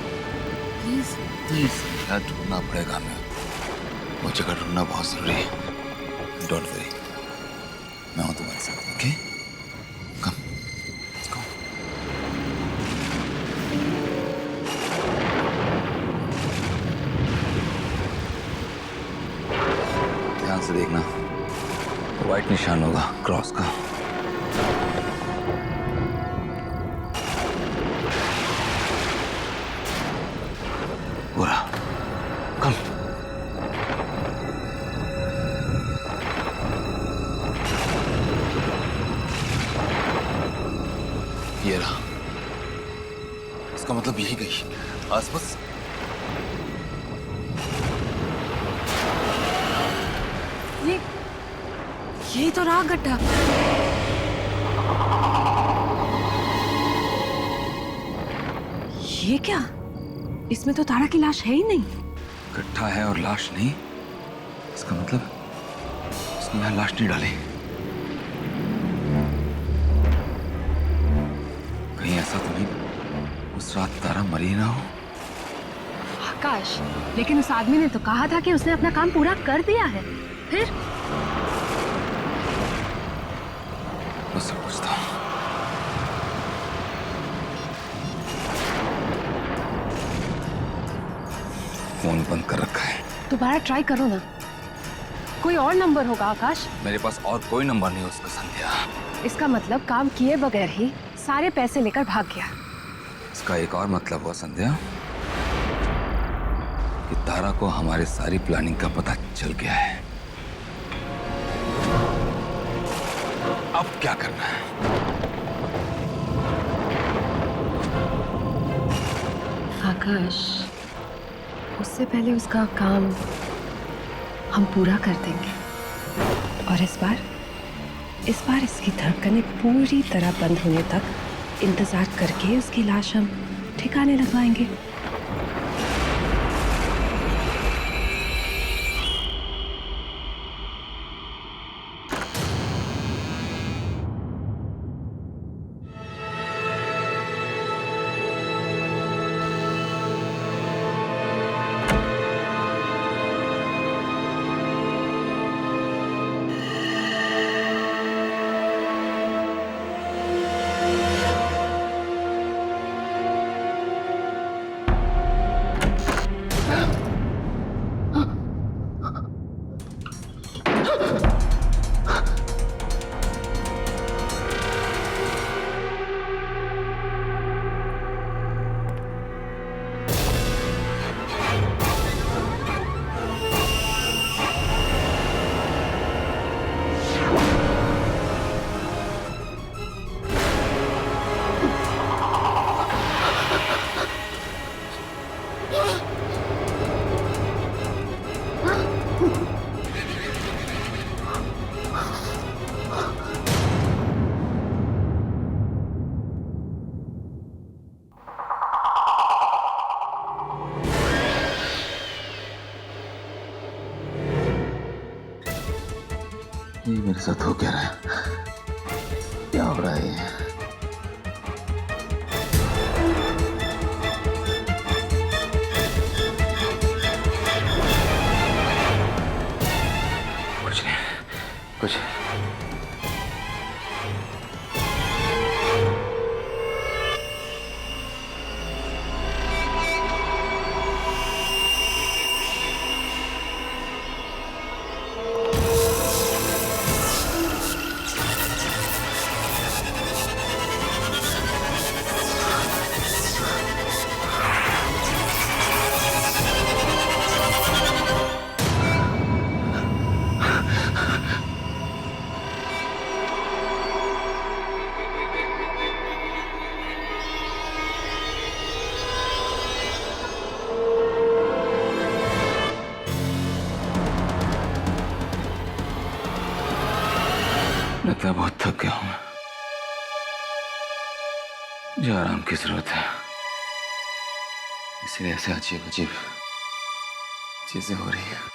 प्लीज प्लीज यार, ढूंढना पड़ेगा हमें। वो जगह ढूंढना बहुत जरूरी है। डोंट वरी, मैं हूं तुम्हारे साथ। Okay, come let's go. ध्यान से देखना, व्हाइट निशान होगा क्रॉस का। पूरा कम। ये रहा, इसका मतलब यही गई आसपास। ये तो रहा गड्ढा। ये क्या? इसमें तो तारा की लाश है ही नहीं। गड्ढा है और लाश नहीं, इसका मतलब उसने यहाँ लाश नहीं डाली। कहीं ऐसा तो नहीं उस रात तारा मरी ना हो? आकाश, लेकिन उस आदमी ने तो कहा था कि उसने अपना काम पूरा कर दिया है। फिर मुझसे पूछता हूँ। फोन बंद कर रखा है। दोबारा ट्राई करो ना, कोई और नंबर होगा आकाश। मेरे पास और कोई नंबर नहीं उसका संध्या। इसका मतलब काम किए बगैर ही सारे पैसे लेकर भाग गया। इसका एक और मतलब हुआ संध्या कि तारा को हमारे सारी प्लानिंग का पता चल गया है। अब क्या करना है? आकाश, उससे पहले उसका काम हम पूरा कर देंगे। और इस बार इसकी धड़कनें पूरी तरह बंद होने तक इंतजार करके उसकी लाश हम ठिकाने लगवाएंगे। ये मेरे साथ हो क्या रहा है? क्या हो रहा है ये? कुछ नहीं, कुछ लगता है बहुत थक गया हूं मैं। मुझे आराम की जरूरत है, इसलिए ऐसे अजीब अजीब चीजें हो रही है।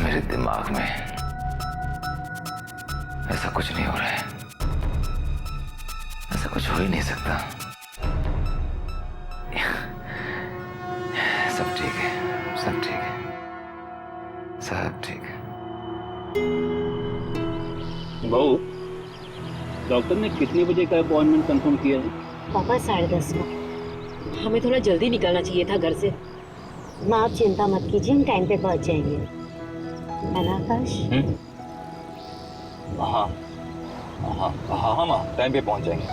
मेरे दिमाग में ऐसा कुछ नहीं हो रहा है, ऐसा कुछ हो ही नहीं सकता। सब ठीक है, सब ठीक है, सब ठीक है। बहू, डॉक्टर ने कितने बजे का अपॉइंटमेंट कंफर्म किया है? पापा 10:30 का। हमें थोड़ा जल्दी निकलना चाहिए था घर से। माँ आप चिंता मत कीजिए, हम टाइम पे पहुंच जाएंगे। है ना आकाश? हाँ हाँ हाँ हाँ माँ, टाइम पे पहुंच जाएंगे।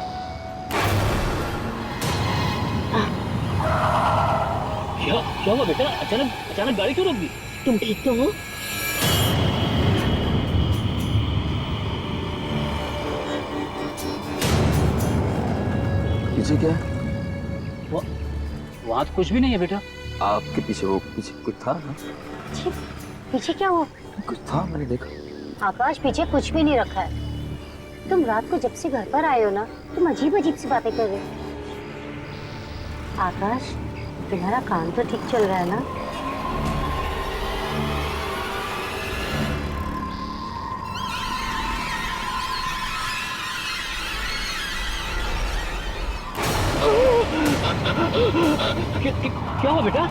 क्या हुआ बेटा? अचानक गाड़ी क्यों रोक दी? तुम ठीक तो हो? पीछे क्या है? वहाँ तो कुछ भी नहीं है बेटा। आपके पीछे वो पीछे कुछ था ना? पीछे क्या हुआ? कुछ था, मैंने देखा। आकाश पीछे कुछ भी नहीं रखा है। तुम रात को जब से घर पर आए हो ना, तुम अजीब अजीब सी बातें कर रहे हो। आकाश तुम्हारा काम तो ठीक चल रहा है ना? क्या हुआ बेटा?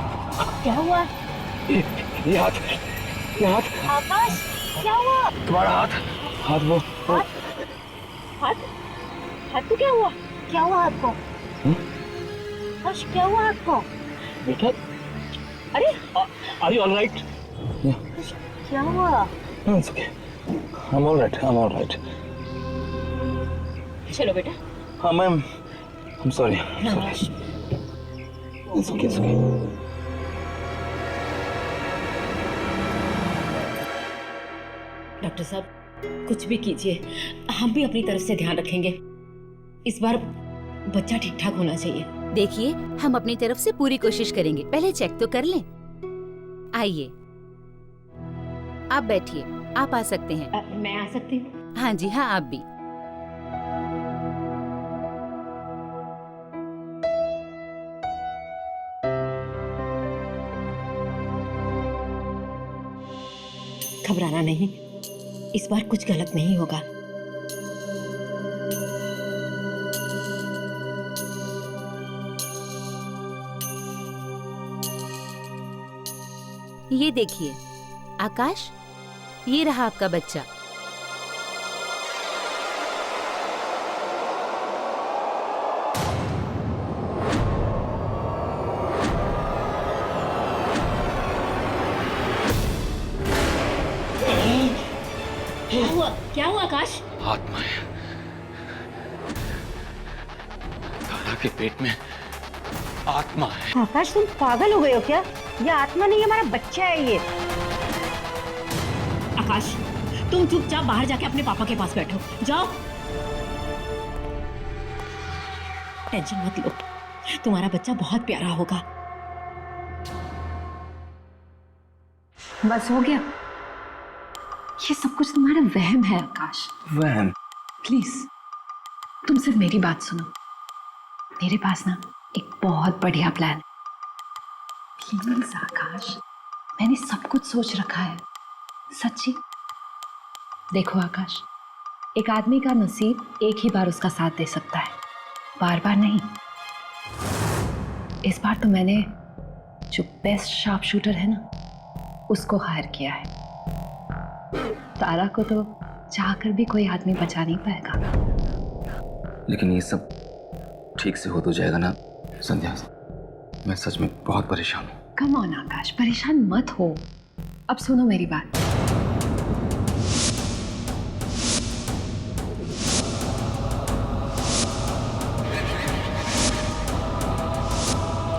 क्या हुआ? ये हाथ, ये हाथ। आकाश क्या हुआ? तुम्हारा हाथ, हाथ वो। हाथ? हाथ को क्या हुआ? क्या हुआ हाथ को? आकाश क्या हुआ हाथ को? बेटा, अरे आर यू ऑलराइट? क्या हुआ? It's okay. I'm all right. I'm all right. चलो बेटा। हाँ ma'am, I'm sorry. I'm sorry. It's okay. It's okay. Doctor साहब, कुछ भी कीजिए, हम भी अपनी तरफ से ध्यान रखेंगे। इस बार बच्चा ठीक ठाक होना चाहिए। देखिए, हम अपनी तरफ से पूरी कोशिश करेंगे। पहले चेक तो कर लें। आइए, आप बैठिए। आप आ सकते हैं। मैं आ सकती हूँ? हाँ जी हाँ, आप भी। घबराना नहीं, इस बार कुछ गलत नहीं होगा। ये देखिए आकाश, ये रहा आपका बच्चा। क्या हुआ आकाश? आत्मा है। दादा के पेट में आत्मा है। आकाश तुम पागल हो गए हो क्या? ये आत्मा नहीं, हमारा बच्चा है ये। आकाश, तुम चुपचाप बाहर जाके अपने पापा के पास बैठो। जाओ। टेंशन मत लो, तुम्हारा बच्चा बहुत प्यारा होगा। बस हो गया। ये सब कुछ तुम्हारा वहम है आकाश। वहम? प्लीज तुम सिर्फ मेरी बात सुनो। मेरे पास ना एक बहुत बढ़िया प्लान है। प्लीज आकाश, मैंने सब कुछ सोच रखा है, सच्ची। देखो आकाश, एक आदमी का नसीब एक ही बार उसका साथ दे सकता है, बार बार नहीं। इस बार तो मैंने जो बेस्ट शार्प शूटर है ना, उसको हायर किया है। तारा को तो चाहकर भी कोई आदमी बचा नहीं पाएगा। लेकिन ये सब ठीक से हो तो जाएगा ना संध्या? मैं सच में बहुत परेशान हूँ। कम ऑन आकाश, परेशान मत हो। अब सुनो मेरी बात।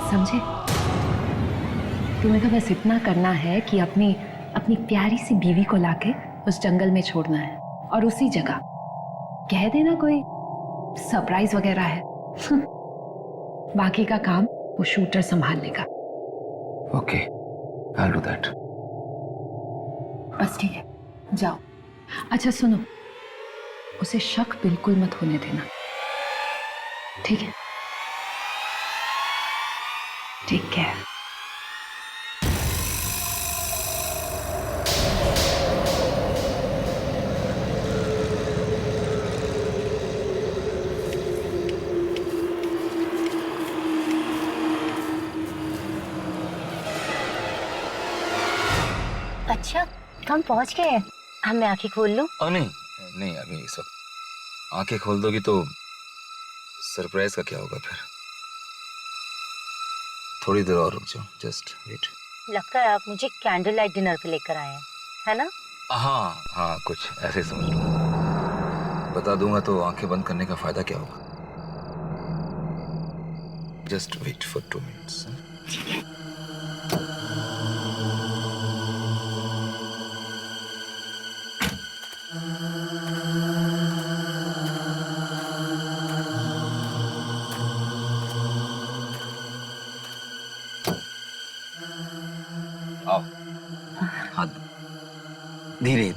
समझे? तुम्हें तो बस इतना करना है कि अपनी अपनी प्यारी सी बीवी को लाके उस जंगल में छोड़ना है और उसी जगह कह देना कोई सरप्राइज वगैरह है। बाकी का काम वो शूटर संभाल लेगा। Okay, I'll do that. बस ठीक है, जाओ। अच्छा सुनो, उसे शक बिल्कुल मत होने देना, ठीक है? ठीक है। अच्छा, हम पहुंच गए हैं। हम मैं आंखें खोल लूं? नहीं नहीं, अभी इस वक्त आंखें खोल दोगी तो सरप्राइज का क्या होगा फिर? थोड़ी देर और रुक जाओ, जस्ट वेट। लगता है आप मुझे कैंडल लाइट डिनर पे लेकर आए हैं, है ना? हाँ हाँ, कुछ ऐसे समझ लो। बता दूंगा तो आंखें बंद करने का फायदा क्या होगा? Just wait for 2 minutes. ठीक है। आओ, हाथ धीरे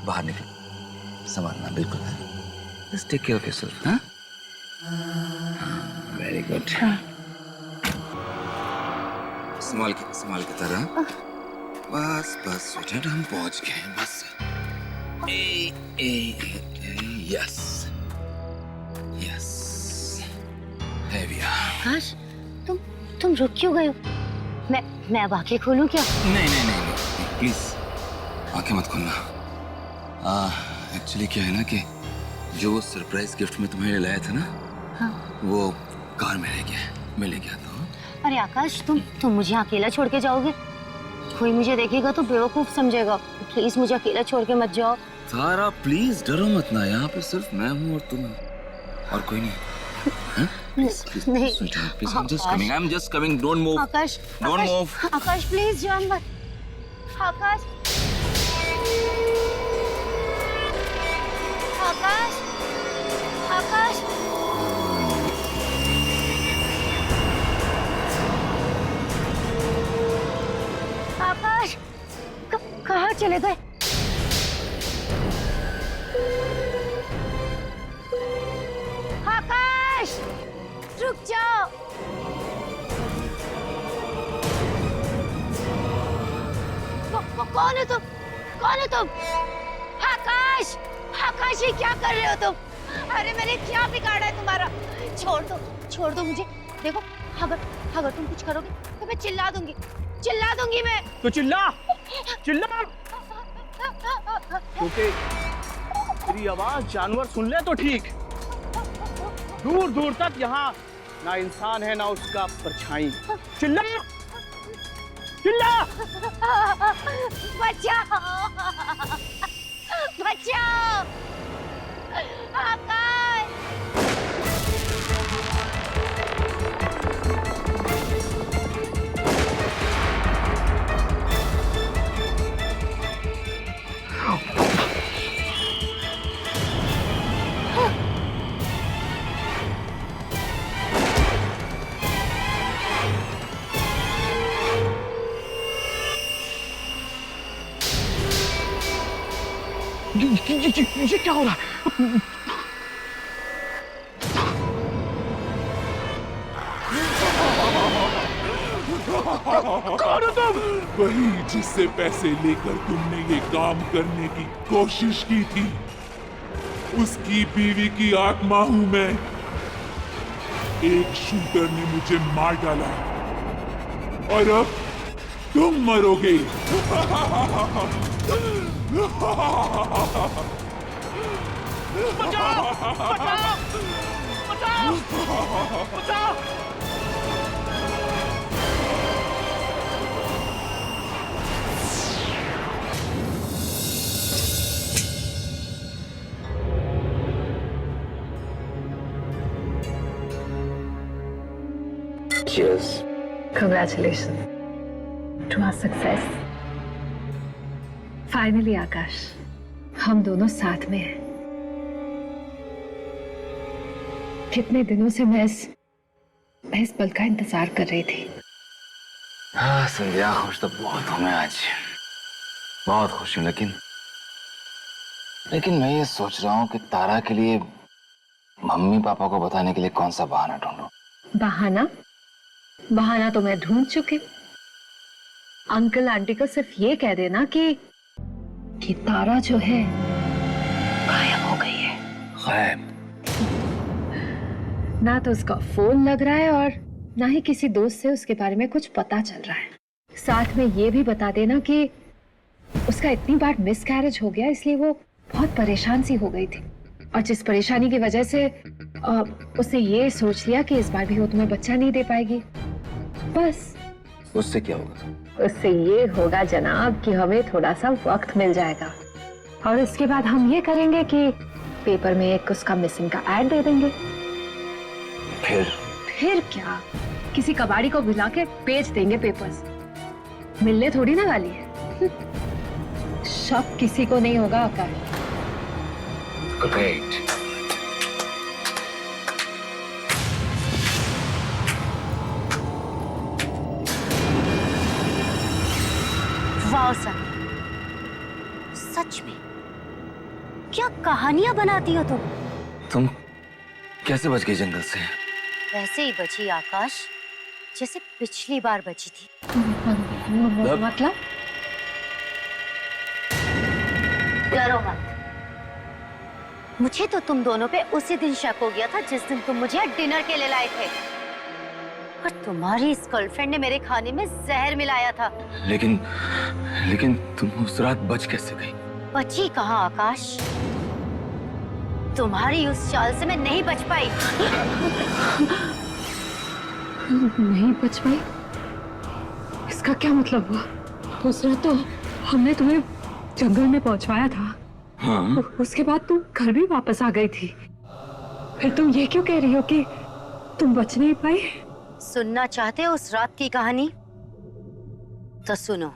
बाहर निकलो, संभालना बिल्कुल है। Just take care of yourself. हाँ, वेरी गुड। संभाल के तरह। बस बस स्वीटहार्ट, हम पहुंच गए हैं। बस यस यस, आकाश, तुम रुक क्यों गए हो? मैं अब आंखें खोलूं क्या? नहीं प्लीज आंखें मत खोलना। एक्चुअली क्या है ना कि जो वो सरप्राइज गिफ्ट में तुम्हें लाया था ना, हाँ। वो कार में रह गया, मैं ले गया था। अरे आकाश, तुम मुझे अकेला छोड़ के जाओगे? कोई मुझे देखेगा तो बेवकूफ समझेगा। प्लीज मुझे अकेला छोड़ के मत जाओ। सारा प्लीज डरो मत ना, यहाँ पे सिर्फ मैं हूँ और तुम और कोई नहीं। नहीं, please, I'm just coming, don't move. Akash, Don't move. Akash please जान मत। आकाश, आकाश, आकाश, आकाश, कहाँ चले गए? आकाश, रुक जाओ। कौन है तुम? कौन है तुम? आकाश, आकाश, ये क्या कर रहे हो तुम? अरे मैंने क्या बिगाड़ा है तुम्हारा? छोड़ दो मुझे। देखो, अगर तुम कुछ करोगे तो मैं चिल्ला दूंगी मैं। तो चिल्ला क्योंकि तेरी आवाज जानवर सुन ले तो ठीक, दूर दूर तक यहाँ ना इंसान है ना उसका परछाई। चिल्ला बचाओ आकाश। ये क्या हो रहा है? कौन हो तुम? वही जिससे पैसे लेकर तुमने ये काम करने की कोशिश की थी, उसकी बीवी की आत्मा हूं मैं। एक शूटर ने मुझे मार डाला और अब तुम मरोगे। बचाओ! Cheers. Congratulations to our success. Finally आकाश, हम दोनों साथ में हैं। कितने दिनों से मैं इस पल का इंतजार कर रही थी। हाँ संध्या, खुश तो बहुत हूँ मैं आज, बहुत खुश हूँ। लेकिन मैं ये सोच रहा हूँ कि तारा के लिए मम्मी पापा को बताने के लिए कौन सा बहाना ढूंढूं। बहाना तो मैं ढूंढ चुकी। अंकल आंटी को सिर्फ ये कह देना कि तारा जो है गायब हो गई है। गायब? ना तो उसका फोन लग रहा है और ना ही किसी दोस्त से उसके बारे में कुछ पता चल रहा है। साथ में ये भी बता देना कि उसका इतनी बार मिसकैरेज हो गया, इसलिए वो बहुत परेशान सी हो गई थी और जिस परेशानी की वजह से उसने ये सोच लिया कि इस बार भी वो तुम्हें बच्चा नहीं दे पाएगी। बस उससे क्या होगा? उससे ये होगा जनाब कि हमें थोड़ा सा वक्त मिल जाएगा और इसके बाद हम ये करेंगे कि पेपर में एक उसका मिसिंग का ऐड दे देंगे। फिर क्या, किसी कबाड़ी को बुला के बेच देंगे पेपर्स। मिलने थोड़ी ना वाली है। शक किसी को नहीं होगा आकाश। Great. वाह सनी, सच में क्या कहानियां बनाती हो तुम कैसे बच गई जंगल से? वैसे ही बची आकाश, जैसे पिछली बार बची थी। मतलब? डरो मत। मुझे तो तुम दोनों पे उसी दिन शक हो गया था जिस दिन तुम मुझे डिनर के लिए लाए थे और तुम्हारी इस गर्लफ्रेंड ने मेरे खाने में जहर मिलाया था। लेकिन तुम उस रात बच कैसे गई? बची कहाँ आकाश, तुम्हारी उस चाल से मैं नहीं बच पाई। नहीं बच पाई? इसका क्या मतलब हुआ? उस रात तो हमने तुम्हें जंगल में पहुंचवाया था। हाँ? उसके बाद तुम घर भी वापस आ गई थी। फिर तुम ये क्यों कह रही हो कि तुम बच नहीं पाई? सुनना चाहते हो उस रात की कहानी? तो सुनो।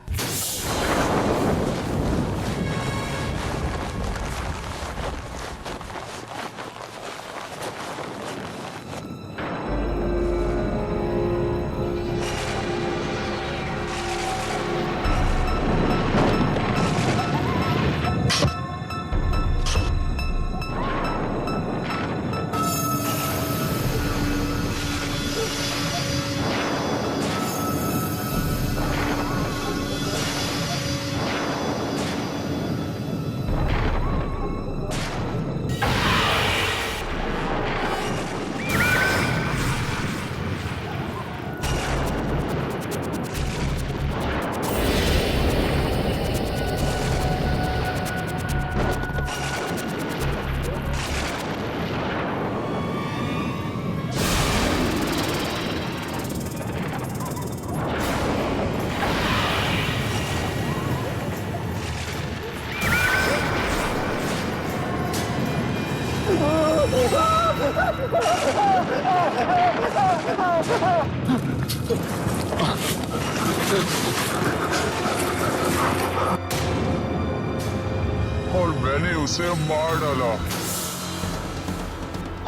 और मैंने उसे मार डाला,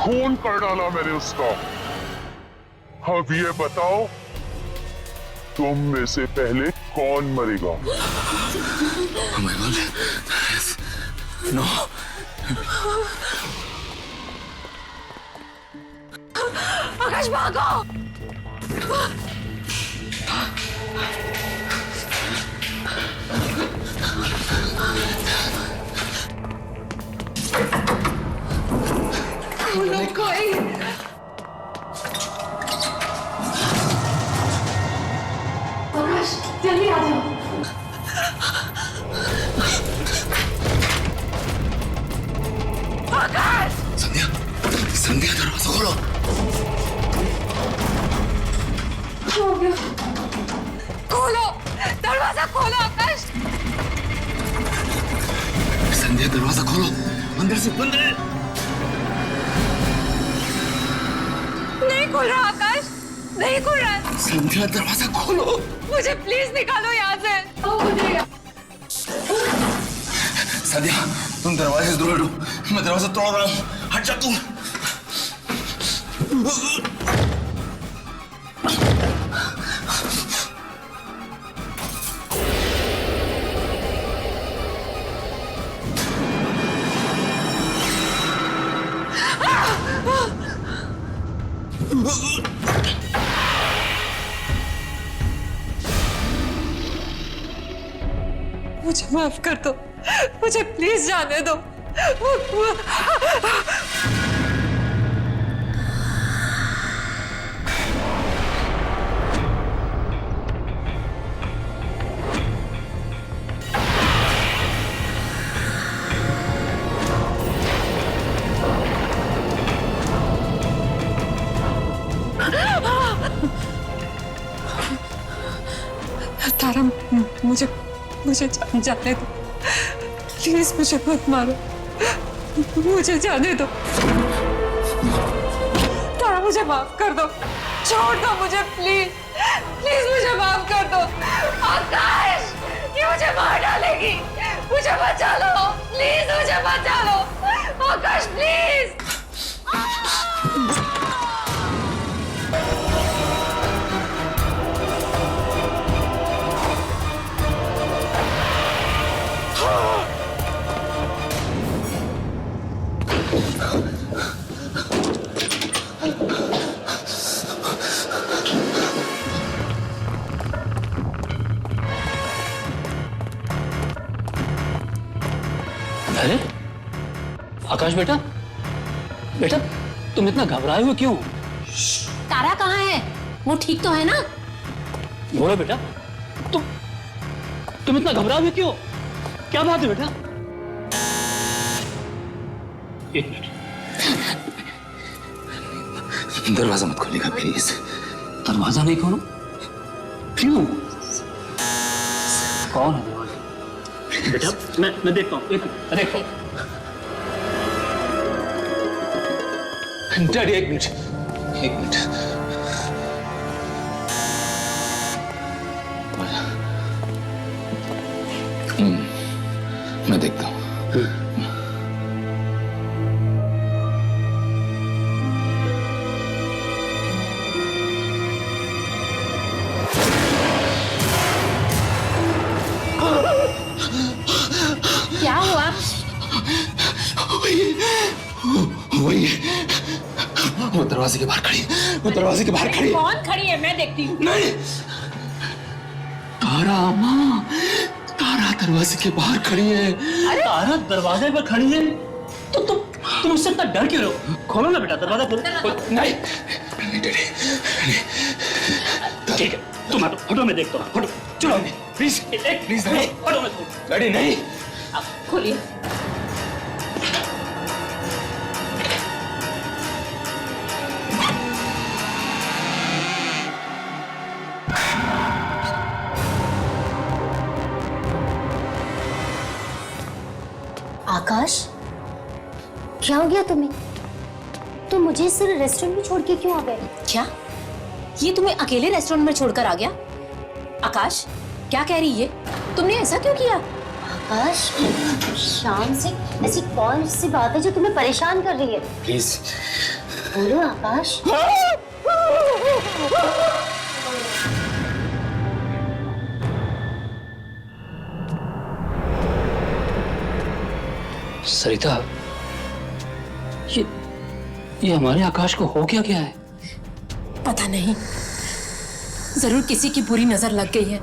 खून कर डाला मैंने उसका। अब ये बताओ, तुम में से पहले कौन मरेगा? Oh my God. Yes. No. आकाश भागो! कोई आकाश, जल्दी आ जाओ। आकाश! संध्या दरवाजा खोलो। हो गया। खोलो, दरवाजा खोलो आकाश। संध्या दरवाजा खोलो, अंदर से बंद है। नहीं खुल रहा आकाश, नहीं खुल रहा है। संध्या दरवाजा खोलो। मुझे प्लीज निकालो यहाँ से। संध्या तुम दरवाजे से दूर हटो, मैं दरवाजा तोड़ रहा हूँ, हट जा तुम। मुझे माफ कर दो, मुझे प्लीज जाने दो। तारा, मुझे जाने दो प्लीज, मुझे मत मारो, मुझे जाने दो। तारा मुझे माफ कर दो, छोड़ दो मुझे प्लीज, प्लीज मुझे माफ कर दो। आकाश, ये मुझे मार डालेगी, मुझे बचा लो प्लीज, मुझे बचा लो आकाश प्लीज। अरे आकाश बेटा, बेटा तुम इतना घबराए हुए क्यों? तारा कहाँ है? वो ठीक तो है ना? बोलो बेटा, तुम इतना घबराए हुए क्यों? क्या बात है बेटा? एक मिनट, दरवाजा मत खोलिएगा प्लीज। दरवाजा नहीं खोलो? क्यों? कौन है दरवाजा? बेटा मैं देखता हूँ, देखो। डैडी एक मिनट, एक मिनट। मैं देखता हूँ। क्या हुआ? वही वो दरवाजे के बाहर खड़ी, वो दरवाजे के बाहर खड़ी। कौन खड़ी है? मैं देखती हूँ। नहीं, तारा माँ, तारा दरवाजे के बाहर खड़ी है। अरे तारा दरवाजे पर खड़ी है तो तुम उससे इतना डर क्यों रहे हो? खोलो ना बेटा, दरवाजा खोलो। नहीं नहीं डैडी, ठीक है, तुम हटो, हटो मैं देखता हूँ, हटो, चलो प्लीज, प्लीज नहीं, हटो मैं डैडी नहीं। खोलिए। आकाश, क्या हो गया तुम्हें? तुम मुझे सिर्फ रेस्टोरेंट में छोड़ के क्यों आ गए? क्या ये तुम्हें अकेले रेस्टोरेंट में छोड़कर आ गया? आकाश, क्या कह रही है? तुमने ऐसा क्यों किया? आकाश, शाम से ऐसी कौन सी बात है जो तुम्हें परेशान कर रही है? प्लीज बोलो आकाश। सरिता, ये हमारे आकाश को हो क्या है? पता नहीं, जरूर किसी की बुरी नजर लग गई है।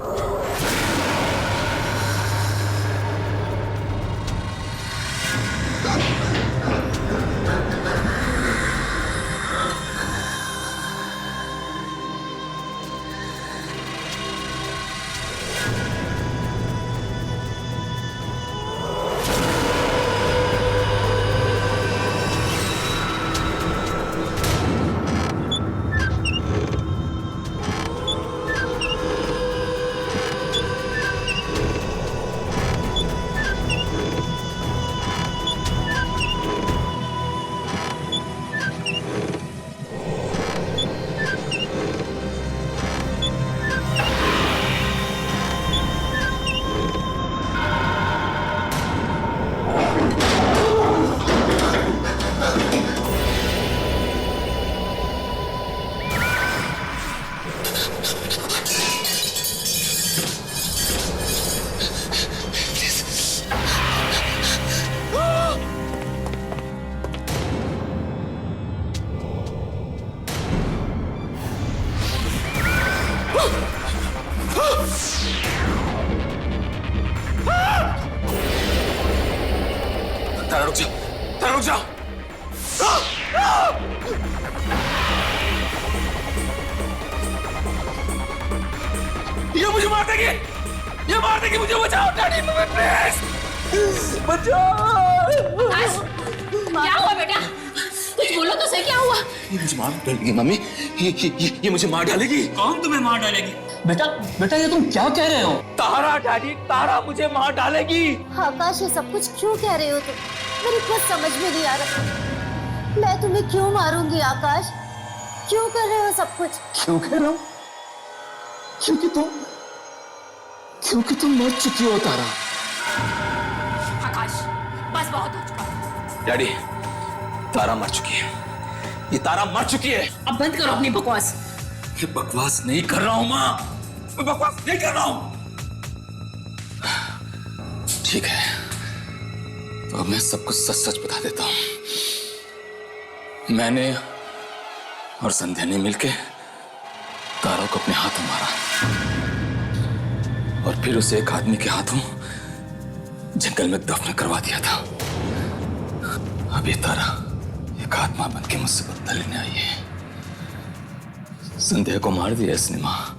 तारा रुक जा, तारा रुक जा। ये मुझे मार देगी, ये मार देगी, मुझे बचाओ डैडी, प्लीज बचाओ। क्या हुआ बेटा? कुछ बोलो तो सही, क्या हुआ? ये मुझे मार डालेगी मम्मी, ये मुझे मार डालेगी। कौन तुम्हें मार डालेगी? बेटा बेटा ये तुम क्या कह रहे हो? तारा डैडी, तारा मुझे मार डालेगी। आकाश ये सब कुछ क्यों कह रहे हो तुम? मेरी कुछ समझ में नहीं आ रहा। मैं तुम्हें क्यों मारूंगी आकाश? क्यों कर रहे हो सब कुछ? क्यों कह रहा हूँ? क्योंकि तुम मर चुकी हो तारा। आकाश बस बहुत हो चुका। डैडी, तारा मर चुकी है, ये तारा मर चुकी है। अब बंद करो अपनी बकवास। ये बकवास नहीं कर रहा हूं माँ, मैं बकवास नहीं कर रहा हूं। ठीक है, तो अब मैं सब कुछ सच सच बता देता हूं। मैंने और संध्या ने मिलके तारा को अपने हाथों मारा और फिर उसे एक आदमी के हाथों जंगल में दफन करवा दिया था। अब ये तारा एक आत्मा बन के मुझसे बदला लेने आई है। संध्या को मार दिया इसने माँ,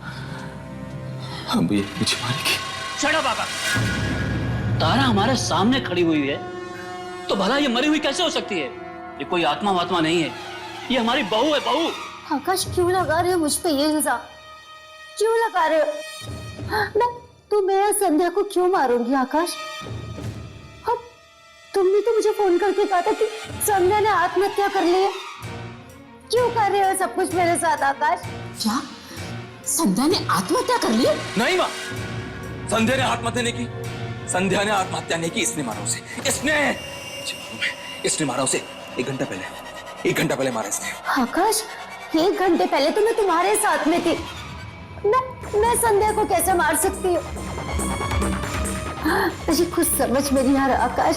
अब ये मुझे मारेगी। शट अप आकाश, तारा हमारे सामने खड़ी हुई है तो भला ये मरी हुई कैसे हो सकती है? ये कोई आत्मा वात्मा नहीं है, ये हमारी बहू है, बहू। आकाश क्यों लगा रहे हो मुझ पे ये इल्जाम? क्यों लगा रहे हो? मैं संध्या को क्यों मारूंगी आकाश? अब तुमने तो मुझे फोन करके कहा था कि संध्या ने आत्महत्या कर ली है। क्यों कर रहे हो सब कुछ मेरे साथ आकाश? क्या संध्या ने आत्महत्या कर ली? नहीं माँ, संध्या ने आत्महत्या नहीं की, संध्या ने आत्महत्या नहीं की, इसने मारा उसे, इसने मारा उसे। 1 घंटा पहले मारा इसने। आकाश 1 घंटे पहले तो मैं तुम्हारे साथ में थी, मैं संध्या को कैसे मार सकती हूँ? मुझे कुछ समझ में नहीं आ रहा आकाश,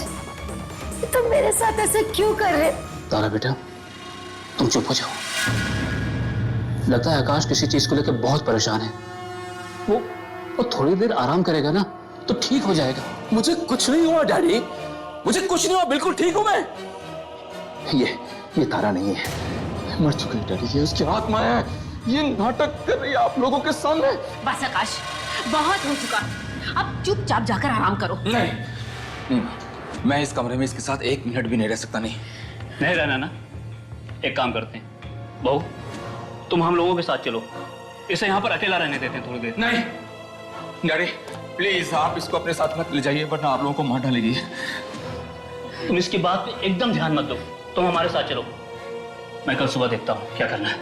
तुम मेरे साथ ऐसे क्यों कर रहे? तारा बेटा तुम चुप हो जाओ। लगता है आकाश किसी चीज को लेकर बहुत परेशान है। वो थोड़ी देर आराम करेगा ना तो ठीक हो जाएगा। मुझे कुछ नहीं हुआ डैडी, मुझे कुछ नहीं हुआ, बिल्कुल ठीक हूं मैं। ये तारा नहीं है, मर चुकी है डैडी, ये उसकी आत्मा है, ये नाटक कर रही है आप लोगों के सामने। बस आकाश बहुत हो चुका, अब चुपचाप जाकर आराम करो। नहीं, मैं इस कमरे में इसके साथ 1 मिनट भी नहीं रह सकता। नहीं रहना ना, एक काम करते हैं, बहू तुम हम लोगों के साथ चलो, इसे यहाँ पर अकेला रहने देते हैं थोड़ी देर। नहीं डैडी प्लीज, आप इसको अपने साथ मत ले जाइए वरना आप लोगों को मार डालेगी। तुम इसकी बात पे एकदम ध्यान मत दो, तुम हमारे साथ चलो, मैं कल सुबह देखता हूँ क्या करना है।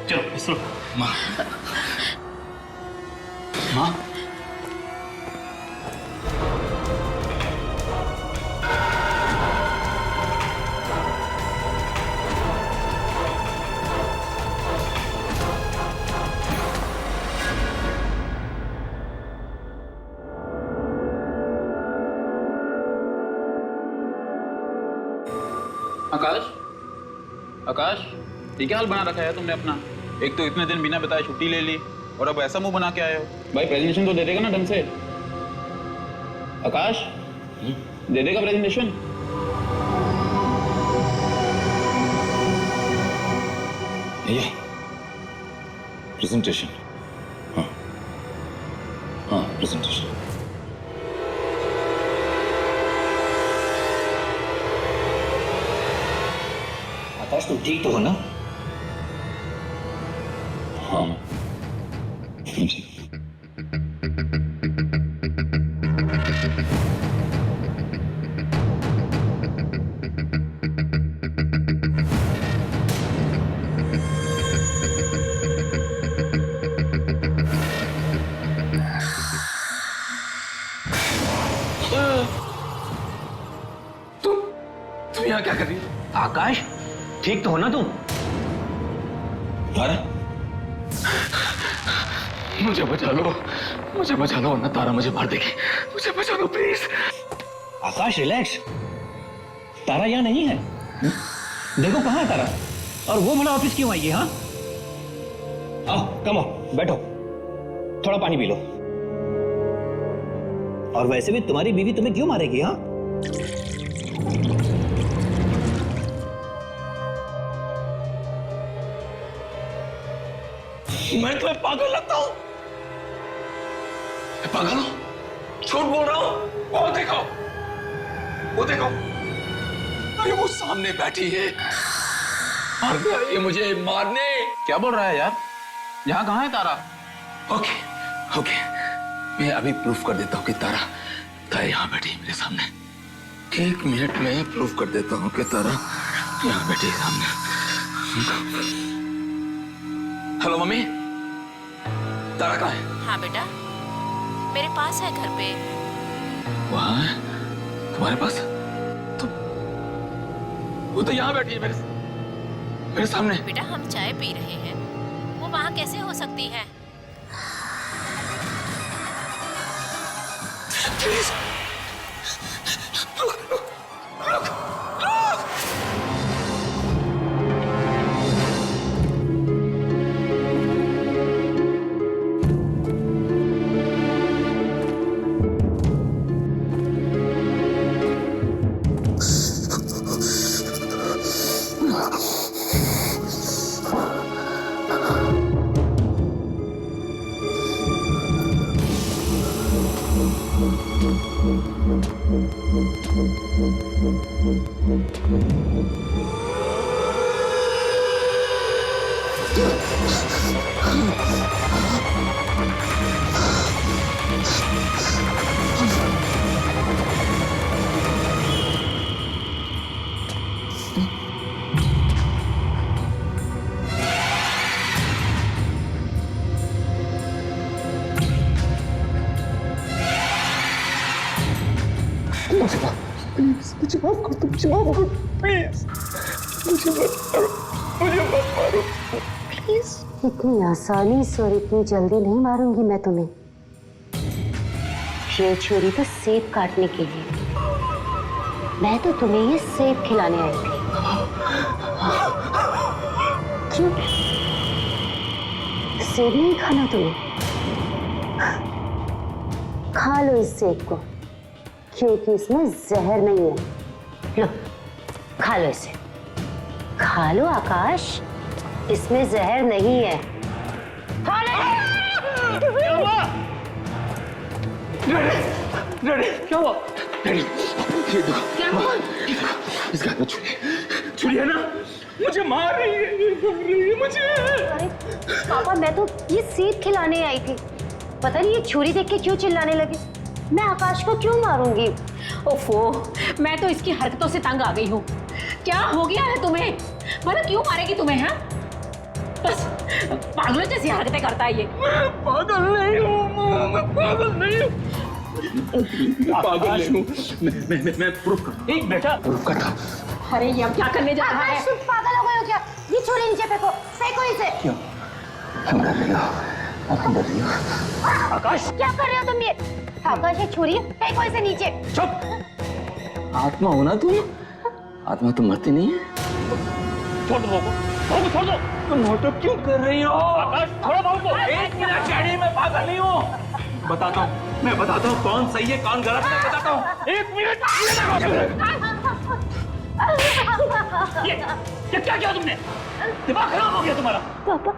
चलो इसरो। माँ माँ आकाश, ये क्या हाल बना रखा है तुमने अपना? एक तो इतने दिन बिना बताए छुट्टी ले ली और अब ऐसा मुंह बना के आए हो। भाई प्रेजेंटेशन तो दे देगा ना ढंग से? आकाश दे देगा प्रेजेंटेशन? ये प्रेजेंटेशन, हाँ प्रेजेंटेशन। आकाश तुम ठीक तो हो ना? हाँ जी। तुम यहाँ क्या कर रही हो? आकाश ठीक तो हो ना तुम? तारा मुझे बचा लो, मुझे बचा लो वरना तारा मुझे मार देगी, मुझे बचा लो प्लीज। आकाश रिलैक्स, तारा यहाँ नहीं है। देखो कहाँ है तारा, और वो भला ऑफिस क्यों आई है? हाँ आओ कम आओ बैठो। थोड़ा पानी पी लो। और वैसे भी तुम्हारी बीवी तुम्हें क्यों मारेगी? हाँ, मैं तुम्हें पागल लगता हूं? पागल हूं? झूठ बोल रहा हूं? वो देखो, वो देखो, अरे वो सामने बैठी है, ये मुझे मारने। क्या बोल रहा है यार? यहाँ कहाँ है तारा? ओके ओके, मैं अभी प्रूफ कर देता हूँ कि तारा यहाँ बैठी है मेरे सामने। 1 मिनट में प्रूफ कर देता हूँ कि तारा यहाँ बैठी है सामने। हेलो मम्मी, तारा कहाँ है? हाँ बेटा, मेरे पास है घर पे। वहाँ है? तुम्हारे पास? तो वो तो यहाँ बैठी है मेरे सामने। बेटा हम चाय पी रहे हैं, वो वहाँ कैसे हो सकती है? प्लीज मुझे माफ कर दो, मुझे माफ करो प्लीज, मुझे मत मारो प्लीज। इतनी आसानी से और इतनी जल्दी नहीं मारूंगी मैं तुम्हें। ये छुरी तो सेब काटने के लिए, मैं तो तुम्हें ये सेब खिलाने आई थी। क्यों सेब नहीं खाना तुम्हें? खा लो इस सेब को, क्योंकि इसमें जहर नहीं है। लो खा लो इसे, खा लो आकाश, इसमें जहर नहीं है। खा लो। क्या हुआ? डैडी, क्या हुआ? डैडी, ये देखो, क्या हुआ? इसके हाथ में छुरी है ना? मुझे मार रही है, मुझे। अरे पापा, मैं तो ये सेब खिलाने आई थी, पता नहीं ये छुरी देख के क्यों चिल्लाने लगे। मैं आकाश को क्यों मारूंगी? ओफो, मैं तो इसकी हरकतों से तंग आ गई हूँ। क्या हो गया है तुम्हें? मतलब क्यों मारेगी तुम्हें? हाँ, बस पागलों जैसी हरकतें करता है ये। मैं पागल नहीं हूँ, मैं पागल नहीं हूँ, पागल नहीं हूँ। मैं प्रूफ कर, एक बेटा प्रूफ करता। अरे ये अब क्या करने जा रहा है? तुम पागल हो गए हो क्या? ये छुरी नीचे फेंको, फेंको इसे। क्यों? तुम डर रही हो? तुम डर रही हो? आकाश क्या कर रहे हो तुम? ये आकाश ये छुरी फेंको इसे नीचे। चुप, आत्मा हो ना तुम? आत्मा तो मरती नहीं है। छोड़ दो बाबू, छोड़ दो। तुम नाटक क्यों कर रही हो? आकाश थोड़ा बाबू, 1 मिनट डैडी, मैं पागल नहीं हूँ। मैं बताता हूँ कौन सही है कौन गलत है, बताता हूँ। 1 मिनट। ये क्या किया तुमने? दिमाग खराब हो गया तुम्हारा? पापा,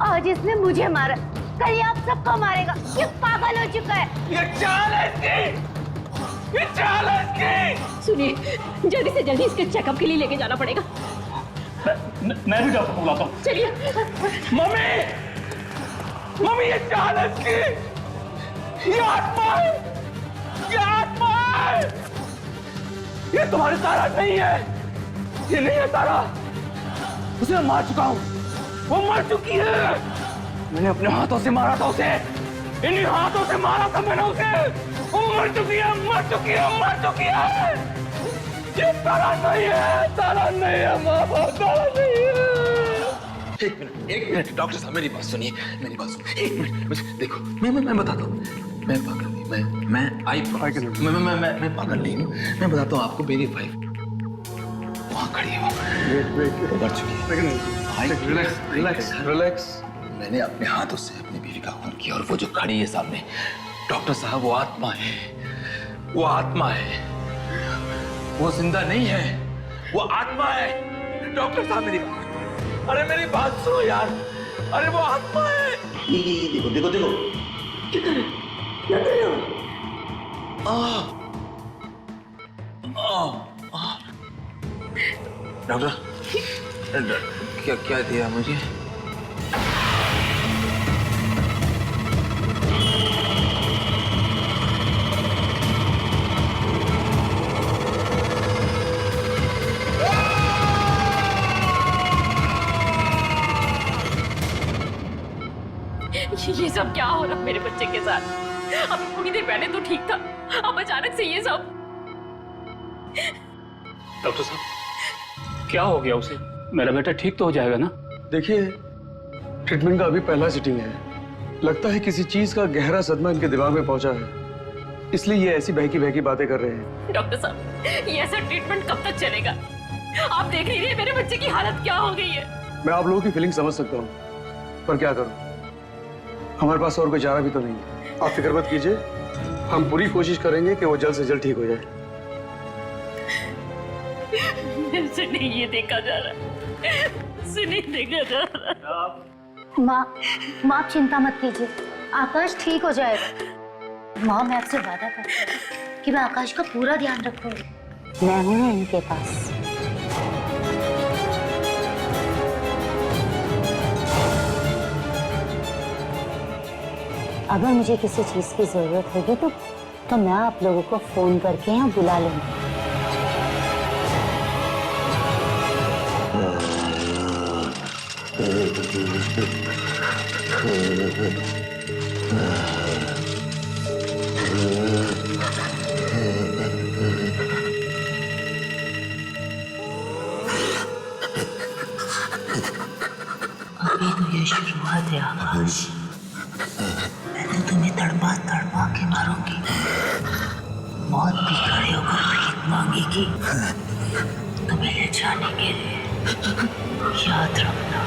आज इसने मुझे मारा, कल ये आप सबको मारेगा। ये पागल हो चुका है। ये चाल है इसकी, ये चाल है इसकी। सुनिए, जल्दी से जल्दी इसके चेकअप के लिए लेके जाना पड़ेगा। मैं भी डॉक्टर को बुलाता हूँ। चलिए। मम्मी ये चाल है इसकी, ये आत्मा है, ये आत्मा है। ये तुम्हारी तारा नहीं है, ये नहीं है तारा। उसे मैं मार चुका हूँ, वो मर चुकी है। मैंने अपने हाथों से मारा था उसे, इन्हीं हाथों से मारा था मैंने उसे। वो मर चुकी है, मर चुकी है, मर चुकी है। ये तारा नहीं है, तारा नहीं है, माँ बाप तारा नहीं है। एक मिनट डॉक्टर साहब, मेरी बात सुनिए, मेरी बात सुनिए। 1 मिनट, मुझे देखो, मैं बताता हूँ। मैं पागल नहीं, मैं पागल नहीं हूँ। मैं बताता हूँ आपको, मेरी वाइफ वहाँ खड़ी है, वो मर चुकी है। Relax relax relax. मैंने अपने हाथों से अपनी बीवी का खून किया और वो जो खड़ी है सामने, डॉक्टर साहब, वो आत्मा है, वो आत्मा है, वो जिंदा नहीं है, वो आत्मा है। डॉक्टर साहब मेरी बात, अरे मेरी बात सुनो यार, अरे वो आत्मा है। ये देखो देखो देखो, क्या कर रहे हो? डॉक्टर क्या क्या दिया मुझे? ये सब क्या हो रहा मेरे बच्चे के साथ? अभी थोड़ी देर पहले तो ठीक था, अब अचानक से ये सब। डॉक्टर साहब क्या हो गया उसे? मेरा बेटा ठीक तो हो जाएगा ना? देखिए, ट्रीटमेंट का अभी पहला सिटिंग है। लगता है किसी चीज का गहरा सदमा इनके दिमाग में पहुंचा है, इसलिए ये ऐसी बहकी बहकी बातें कर रहे हैं। डॉक्टर साहब, ये ऐसा ट्रीटमेंट कब तक चलेगा? आप देख ही रहे हैं मेरे बच्चे की हालत क्या हो गई है। मैं आप लोगों की फीलिंग समझ सकता हूँ, पर क्या करूँ, हमारे पास और कोई चारा भी तो नहीं है। आप फिक्र मत कीजिए, हम पूरी कोशिश करेंगे कि वो जल्द से जल्द ठीक हो जाए। मेरे से नहीं ये देखा जा रहा, से नहीं देखा जा रहा। माँ आप चिंता मत कीजिए, आकाश ठीक हो जाएगा। माँ मैं आपसे वादा करती हूँ कि मैं आकाश का पूरा ध्यान रखूंगी। मैं हूँ ना इनके पास। अगर मुझे किसी चीज की जरूरत होगी तो मैं आप लोगों को फोन करके यहाँ बुला लूंगी। अभी तो ये शुरुआत है आकाश, मैं तुम्हें तड़पा तड़पा के मारूंगी। मौत भी खड़े होकर भीख मांगेगी तुम्हें ले जाने के लिए, याद रखना।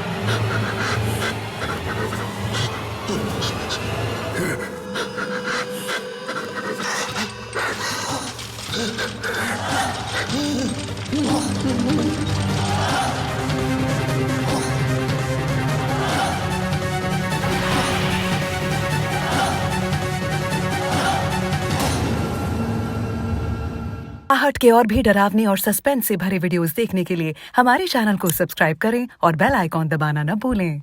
आहट के और भी डरावने और सस्पेंस से भरे वीडियोस देखने के लिए हमारे चैनल को सब्सक्राइब करें और बेल आइकॉन दबाना न भूलें।